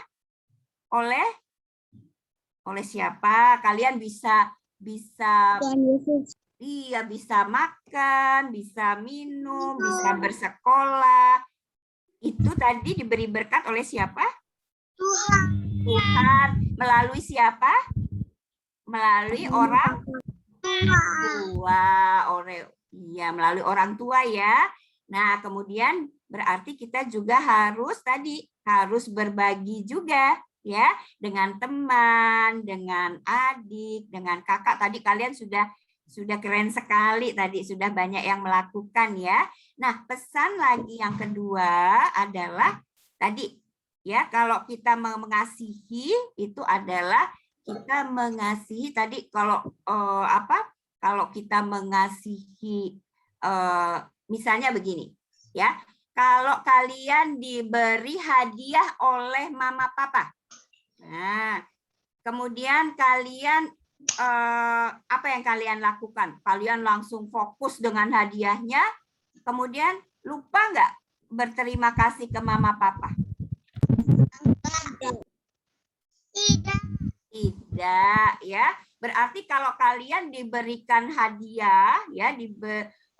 Oleh siapa? Kalian bisa Tuhan Yesus. iya, bisa makan, bisa minum, bisa bersekolah. Itu tadi diberi berkat oleh siapa? Tuhan. Tuhan. Melalui siapa? Melalui orang tua. Iya, melalui orang tua ya. Nah, kemudian berarti kita juga harus berbagi juga ya, dengan teman, dengan adik, dengan kakak. Tadi kalian sudah keren sekali, tadi sudah banyak yang melakukan ya. Nah, pesan lagi yang kedua adalah tadi ya, kalau kita mengasihi itu adalah kita mengasihi tadi kalau kalau kita mengasihi misalnya begini ya. Kalau kalian diberi hadiah oleh mama papa. Nah, kemudian kalian apa yang kalian lakukan? Kalian langsung fokus dengan hadiahnya, kemudian lupa nggak berterima kasih ke mama papa? Tidak, ya. Berarti kalau kalian diberikan hadiah ya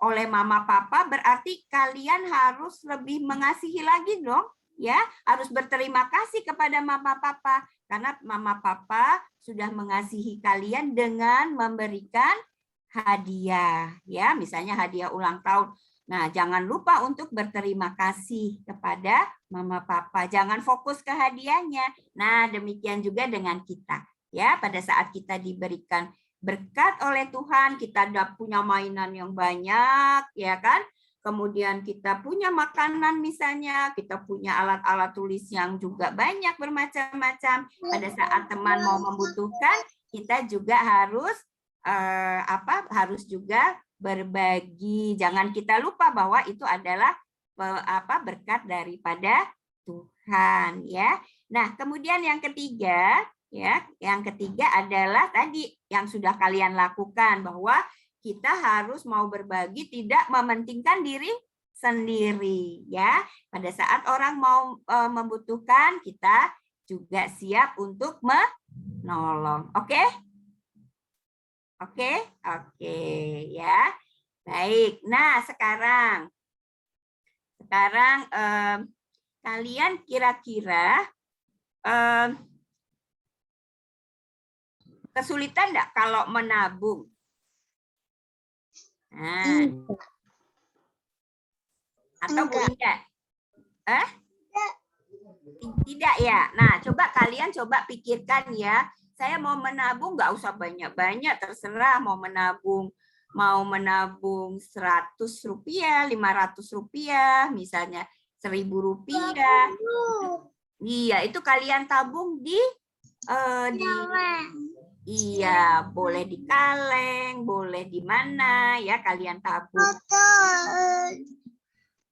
oleh mama papa, berarti kalian harus lebih mengasihi lagi dong, ya. Harus berterima kasih kepada mama papa karena mama papa sudah mengasihi kalian dengan memberikan hadiah, ya. Misalnya hadiah ulang tahun. Nah, jangan lupa untuk berterima kasih kepada mama papa. Jangan fokus ke hadiahnya. Nah, demikian juga dengan kita. Ya, pada saat kita diberikan berkat oleh Tuhan, kita udah punya mainan yang banyak, ya kan? Kemudian kita punya makanan misalnya, kita punya alat-alat tulis yang juga banyak bermacam-macam. Pada saat teman mau membutuhkan, kita juga harus harus juga berbagi. Jangan kita lupa bahwa itu adalah berkat daripada Tuhan. Tuhan, ya. Nah, kemudian yang ketiga, ya, yang ketiga adalah tadi yang sudah kalian lakukan, bahwa kita harus mau berbagi, tidak mementingkan diri sendiri, ya. Pada saat orang mau membutuhkan, kita juga siap untuk menolong. Oke? Oke? Oke, ya. Baik. Nah, sekarang kalian kira-kira kesulitan enggak kalau menabung? Nah, atau Bu Indah? Tidak ya. Nah, coba kalian pikirkan ya. Saya mau menabung nggak usah banyak-banyak, terserah mau menabung 100 rupiah, 500 rupiah, misalnya 1.000 rupiah. Iya, itu kalian tabung iya, boleh di kaleng, boleh di mana ya kalian tabung.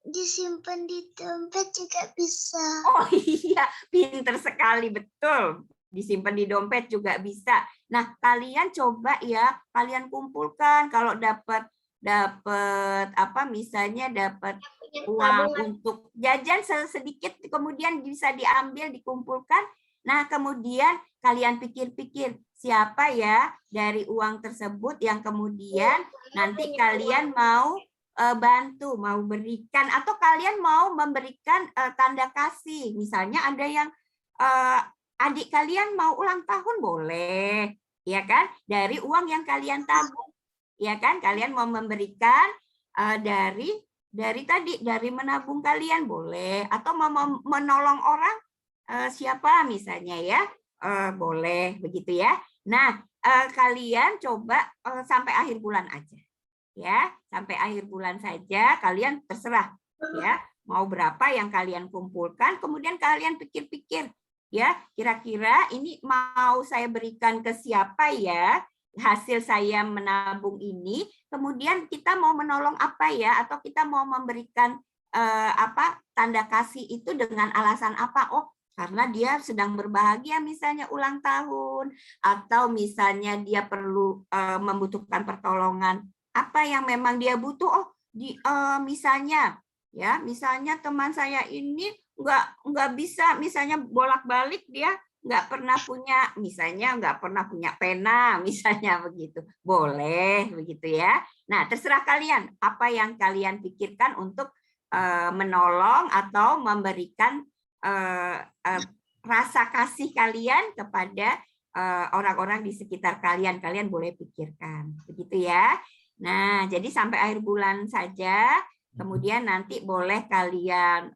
Disimpan di dompet juga bisa. Oh iya, pinter sekali, betul. Disimpan di dompet juga bisa. Nah, kalian coba ya, kalian kumpulkan kalau dapat misalnya dapat uang untuk jajan sedikit, kemudian bisa diambil, dikumpulkan. Nah, kemudian kalian pikir-pikir siapa ya dari uang tersebut yang kemudian nanti kalian mau bantu, mau berikan, atau kalian mau memberikan tanda kasih. Misalnya ada yang adik kalian mau ulang tahun, boleh, ya kan? Dari uang yang kalian tabung, ya kan? Kalian mau memberikan dari menabung kalian, boleh, atau mau menolong orang siapa misalnya ya, boleh begitu ya. Nah, kalian coba sampai akhir bulan aja. Ya, sampai akhir bulan saja kalian terserah ya, mau berapa yang kalian kumpulkan, kemudian kalian pikir-pikir ya, kira-kira ini mau saya berikan ke siapa ya, hasil saya menabung ini, kemudian kita mau menolong apa ya, atau kita mau memberikan tanda kasih itu dengan alasan apa? Oh, karena dia sedang berbahagia misalnya ulang tahun, atau misalnya dia perlu membutuhkan pertolongan apa yang memang dia butuh. Oh, misalnya teman saya ini nggak bisa misalnya bolak-balik, dia nggak pernah punya pena misalnya begitu, boleh begitu ya. Nah, terserah kalian apa yang kalian pikirkan untuk menolong atau memberikan rasa kasih kalian kepada orang-orang di sekitar kalian. Kalian boleh pikirkan begitu ya. Nah, jadi sampai akhir bulan saja. Kemudian nanti boleh kalian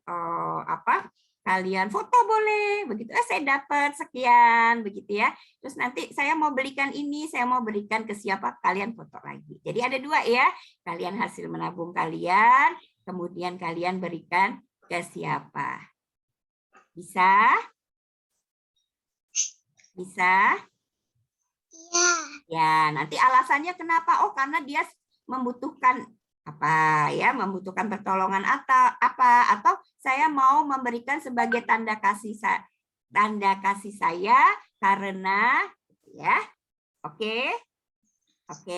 kalian foto, boleh begitu. Saya dapat sekian begitu ya. Terus nanti saya mau belikan ini, saya mau berikan ke siapa, kalian foto lagi. Jadi ada dua ya. Kalian hasil menabung kalian, kemudian kalian berikan ke siapa. Bisa? Bisa? Iya. Ya, nanti alasannya kenapa? Oh, karena dia membutuhkan apa ya, membutuhkan pertolongan atau saya mau memberikan sebagai tanda kasih saya karena ya. Oke,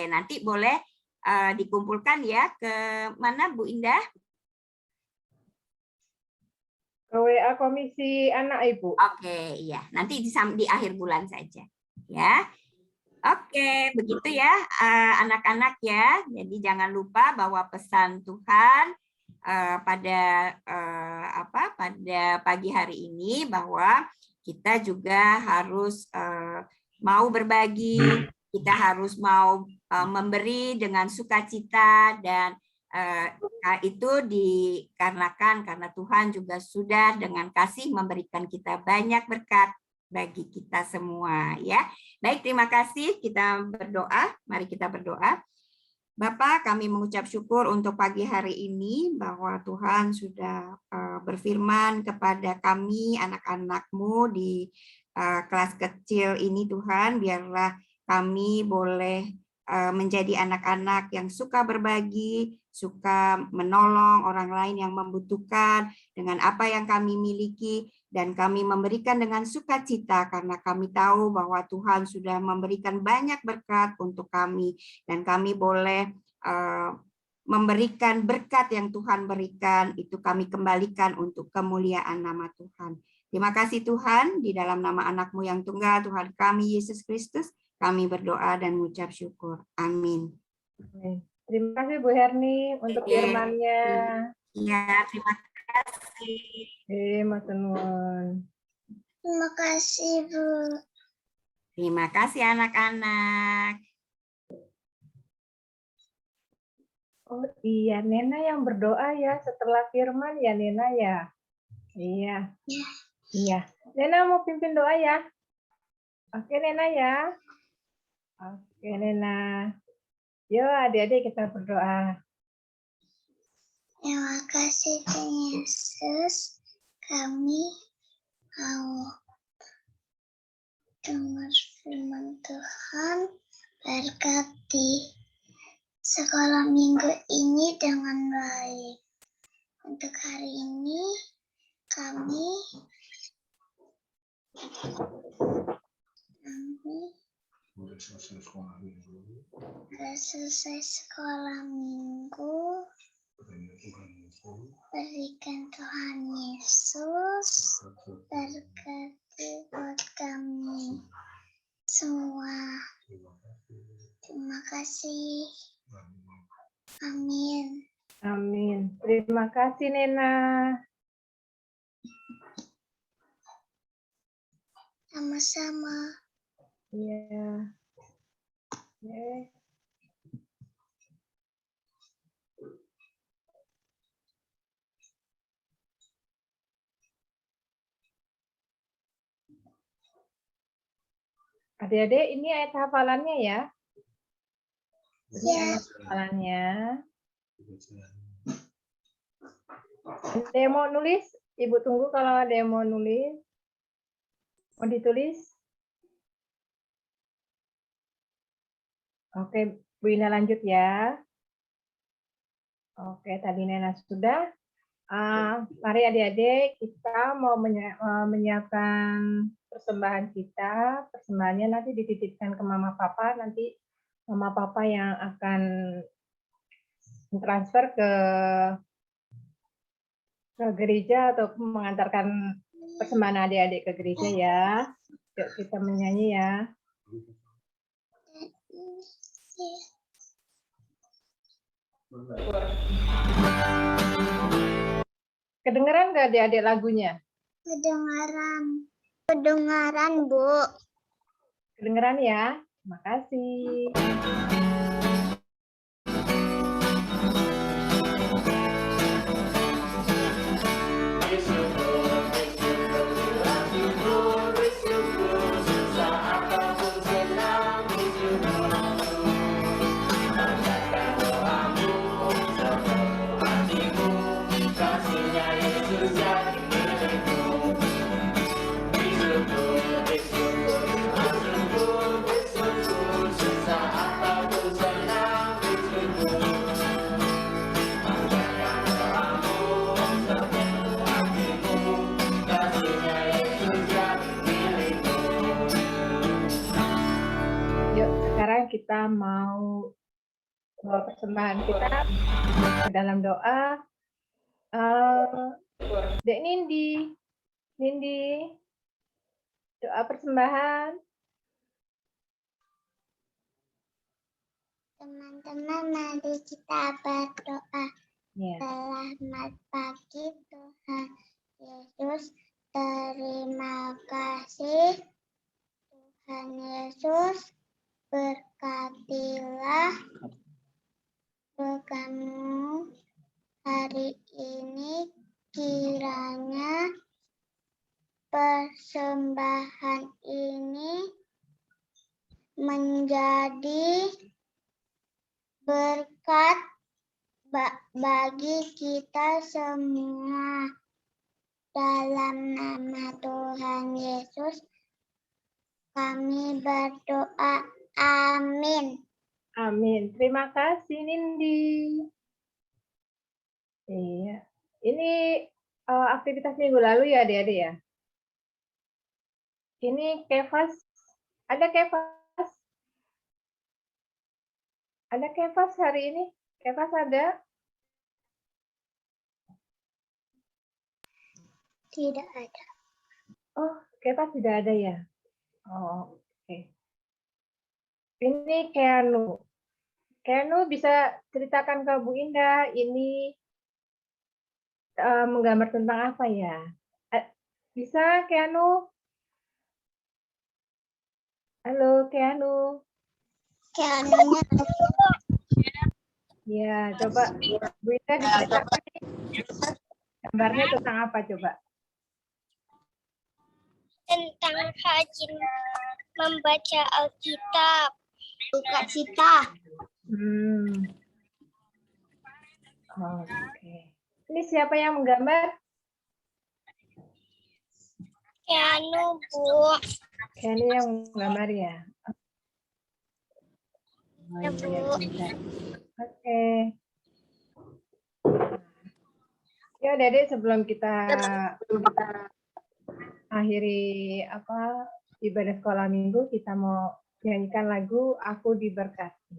nanti boleh dikumpulkan ya. Ke mana Bu Indah? Ke WA Komisi Anak, Ibu. Oke, iya, nanti di akhir bulan saja ya. Oke, begitu ya anak-anak ya. Jadi jangan lupa bahwa pesan Tuhan pada pagi hari ini bahwa kita juga harus mau berbagi, kita harus mau memberi dengan sukacita, dan itu dikarenakan karena Tuhan juga sudah dengan kasih memberikan kita banyak berkat bagi kita semua ya. Baik, terima kasih. Kita berdoa. Mari kita berdoa. Bapak, kami mengucap syukur untuk pagi hari ini bahwa Tuhan sudah berfirman kepada kami anak-anak-Mu di kelas kecil ini. Tuhan, biarlah kami boleh menjadi anak-anak yang suka berbagi, suka menolong orang lain yang membutuhkan dengan apa yang kami miliki, dan kami memberikan dengan sukacita karena kami tahu bahwa Tuhan sudah memberikan banyak berkat untuk kami, dan kami boleh memberikan berkat yang Tuhan berikan, itu kami kembalikan untuk kemuliaan nama Tuhan. Terima kasih Tuhan, di dalam nama anak-Mu yang tunggal, Tuhan kami Yesus Kristus, kami berdoa dan mengucap syukur. Amin. Terima kasih Bu Herni untuk firman-Nya. Iya, terima kasih. Matur nuwun. Terima kasih, Bu. Terima kasih anak-anak. Oh iya, Nena yang berdoa ya setelah firman ya Nena ya. Iya. Iya. Nena mau pimpin doa ya. Oke Nena ya. Oke Nena. Yuk adik-adik kita berdoa. Terima kasih Tuhan Yesus. Kami mau dengar firman Tuhan, berkati sekolah minggu ini dengan baik. Untuk hari ini kami selesai sekolah minggu, berikan Tuhan Yesus berkati buat kami semua. Terima kasih. Amin. Amin. Terima kasih Nena. Sama-sama. Iya. Oke. Adik-adik, ini ayat hafalannya ya. Ini Ya. ayat hafalannya. Ada yang mau nulis? Ibu tunggu kalau ada yang mau nulis. Mau ditulis? Oke, Bu Ina lanjut ya. Oke, tadi Nena sudah. Mari adik-adik, kita mau menyiapkan persembahan kita. Persembahannya nanti dititipkan ke Mama Papa. Nanti Mama Papa yang akan transfer ke gereja atau mengantarkan persembahan adik-adik ke gereja ya. Yuk kita menyanyi ya. Kedengeran nggak adik-adik lagunya? Kedengaran. Kedengaran, Bu. Kedengeran ya? Makasih. Kita mau persembahan kita ke dalam doa. Dek Nindi, doa persembahan. Teman-teman, mari kita berdoa. Ya. Selamat pagi Tuhan Yesus. Terima kasih Tuhan Yesus. Berkatilah kamu hari ini, kiranya persembahan ini menjadi berkat bagi kita semua. Dalam nama Tuhan Yesus kami berdoa. Amin. Amin. Terima kasih Nindi. Iya. Ini aktivitas minggu lalu ya adik-adik ya. Ini Kevas. Ada Kevas? Ada Kevas hari ini? Kevas ada? Tidak ada. Oh, Kevas tidak ada ya? Oh, oke. Ini Keanu. Keanu bisa ceritakan ke Bu Indah ini menggambar tentang apa ya? Bisa Keanu? Halo Keanu. Keanunya Ya, coba Bu Indah diceritakan nih, gambarnya tentang apa coba? tentang rajin membaca Alkitab. Buka cita. Oke. Ini siapa yang menggambar? Keanu, Bu. Keanu yang menggambar ya? Oh, Ya, iya, Bu. pintar. Oke. Ya, Dede, sebelum kita akhiri ibadah sekolah minggu, kita mau nyanyikan lagu Aku Diberkati.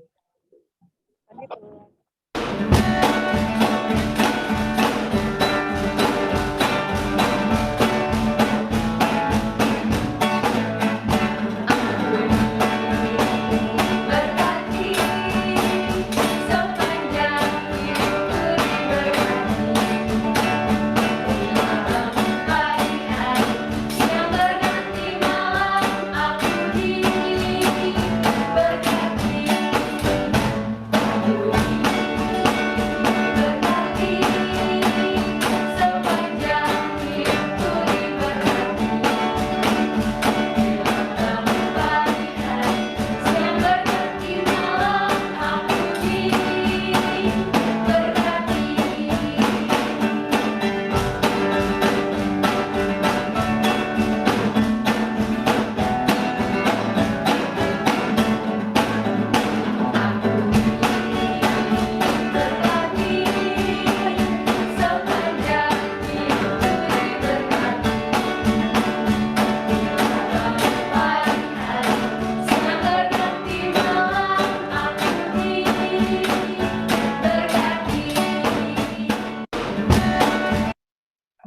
Berkati sepanjang hidupku diberkati. Pagi hari yang berganti malam aku diberkati. Berkati sepanjang hidupku diberkati. Pagi hari yang berganti malam aku diberkati. Berkati sepanjang hidupku diberkati. Pagi hari siang berganti malam aku diberkati.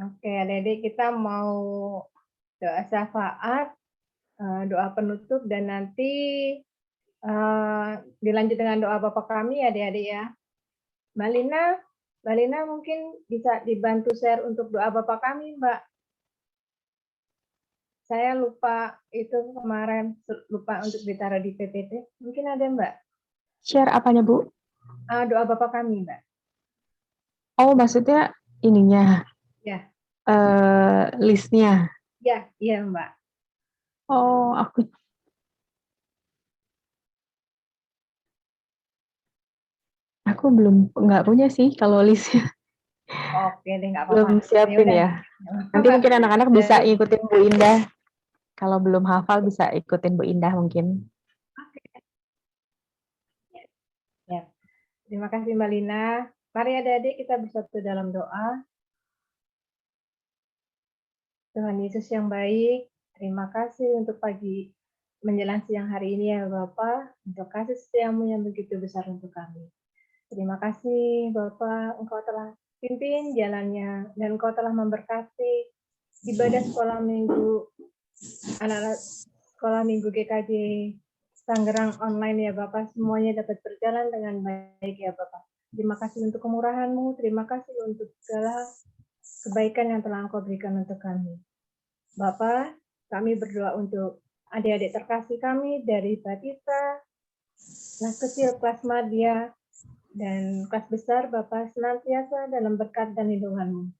Oke, Adik-adik, kita mau doa syafaat, doa penutup, dan nanti dilanjut dengan doa Bapa kami, adik-adik ya. Mbak Lina mungkin bisa dibantu share untuk doa Bapa kami, Mbak. Saya lupa itu kemarin, lupa untuk ditaruh di PPT. Mungkin ada, Mbak? Share apanya, Bu? Doa Bapa kami, Mbak. Oh, maksudnya ininya. Ya. Listnya. Ya, iya, Mbak. Oh, aku nggak punya sih kalau listnya. Oke deh, nggak apa-apa. Belum siapin Yaudah. ya. Nanti mungkin anak-anak bisa ikutin Bu Indah. Kalau belum hafal bisa ikutin Bu Indah mungkin. Ya. Terima kasih Mbak Lina. Mari adik-adik kita bersatu dalam doa. Tuhan Yesus yang baik, terima kasih untuk pagi menjelang siang hari ini ya Bapak, untuk kasih setiamu yang begitu besar untuk kami. Terima kasih Bapak, Engkau telah pimpin jalannya, dan Engkau telah memberkati ibadah sekolah minggu, anak-anak sekolah minggu GKJ Tangerang online ya Bapak, semuanya dapat berjalan dengan baik ya Bapak. Terima kasih untuk kemurahan-Mu, terima kasih untuk segala kebaikan yang telah Engkau berikan untuk kami. Bapak, kami berdoa untuk adik-adik terkasih kami dari Batita, kelas kecil, kelas madya, dan kelas besar, Bapak senantiasa dalam berkat dan lindungan-Mu.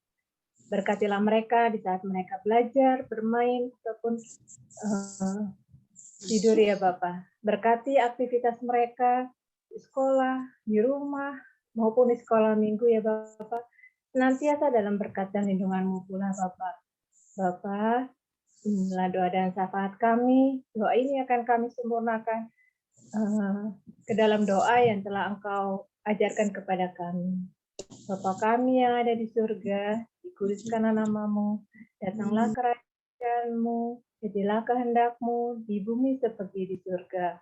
Berkatilah mereka di saat mereka belajar, bermain, ataupun tidur ya Bapak. Berkati aktivitas mereka di sekolah, di rumah, maupun di sekolah minggu ya Bapak. Senantiasa dalam berkat dan lindungan-Mu pula Bapak. Bapak, inilah doa dan syafaat kami. Doa ini akan kami sempurnakan ke dalam doa yang telah Engkau ajarkan kepada kami. Bapa kami yang ada di surga, dikuduskanlah namamu, datanglah kerajaan-Mu, jadilah kehendak-Mu di bumi seperti di surga.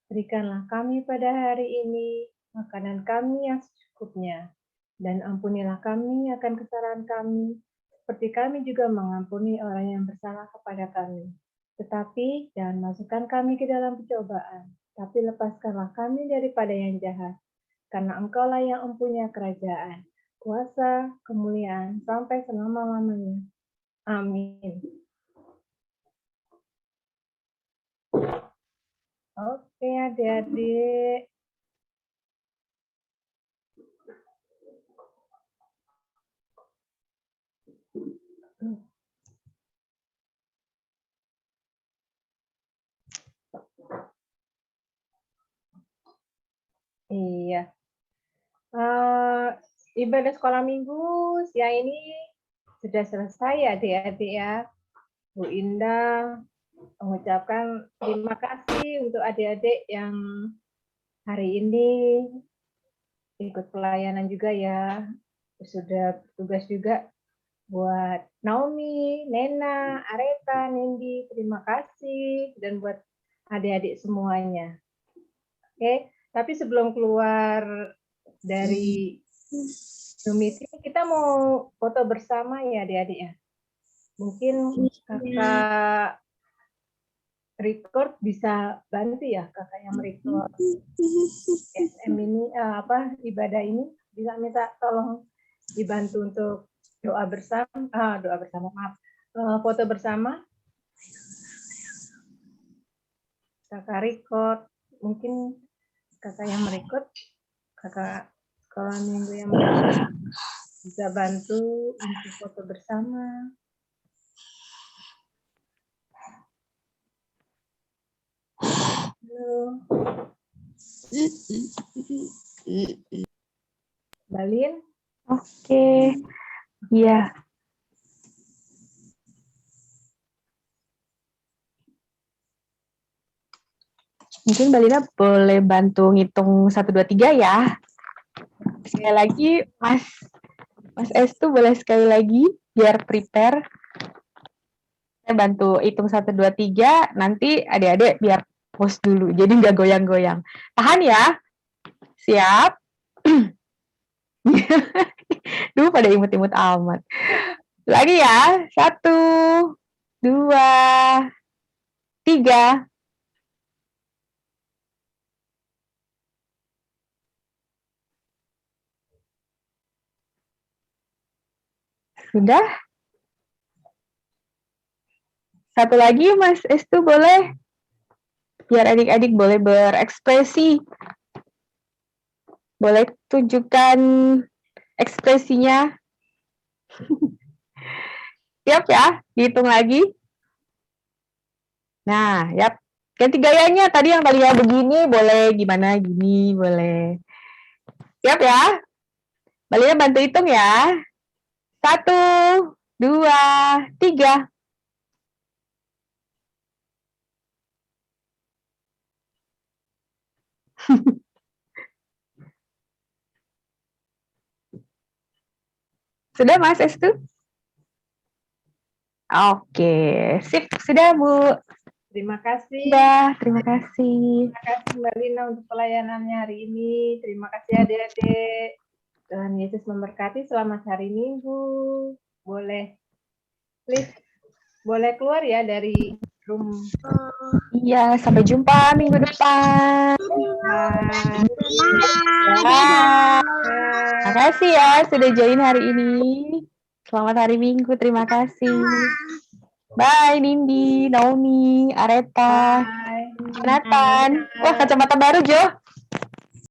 Berikanlah kami pada hari ini makanan kami yang secukupnya, dan ampunilah kami akan kesalahan kami, seperti kami juga mengampuni orang yang bersalah kepada kami. Tetapi jangan masukkan kami ke dalam pencobaan, tapi lepaskanlah kami daripada yang jahat. Karena Engkaulah yang mempunyai kerajaan, kuasa, kemuliaan, sampai selama-lamanya. Amin. Oke, adik-adik. Iya. Ibadah sekolah minggu siang ini sudah selesai ya adik-adik ya. Bu Indah mengucapkan terima kasih untuk adik-adik yang hari ini ikut pelayanan juga ya. Sudah tugas juga buat Naomi, Nena, Areta, Nindi, terima kasih. Dan buat adik-adik semuanya. Oke, tapi sebelum keluar dari Zoom meeting, kita mau foto bersama ya adik-adik ya. Mungkin kakak record bisa bantu ya, kakak yang merecord SM ini ibadah ini, bisa minta tolong dibantu untuk doa bersama, foto bersama. Kakak record, mungkin kakak yang merecord, kakak sekolah minggu yang merecord bisa bantu untuk foto bersama. Halo. Balin? Oke. Iya. Mungkin Mbak Lina boleh bantu ngitung 1, 2, 3 ya. Sekali lagi, Mas Estu boleh sekali lagi biar prepare. Saya bantu hitung 1, 2, 3, nanti adik-adik biar pause dulu, jadi nggak goyang-goyang. Tahan ya. Siap? Duh, pada imut-imut amat. Lagi ya. 1, 2, 3. Sudah? Satu lagi, Mas Estu boleh? Biar adik-adik boleh berekspresi. Boleh tunjukkan ekspresinya. Siap ya? Dihitung lagi. Nah, ya. Ganti gayanya. Tadi yang tadinya begini, boleh gimana, gini, boleh. Siap ya? Balina bantu hitung ya. 1, 2, 3. Sudah, Mas Estu? Oke, sip. Sudah, Bu. Terima kasih. Sudah, terima kasih. Terima kasih Mbak Lina untuk pelayanannya hari ini. Terima kasih adik-adik. Tuhan Yesus memberkati. Selamat hari Minggu. Boleh, please, boleh keluar ya dari room. Iya, sampai jumpa minggu depan. Bye. Terima kasih ya sudah join hari ini. Selamat hari Minggu, terima kasih. Bye, Nindi, Naomi, Areta, Bye. Nathan. Wah, kacamata baru, Jo.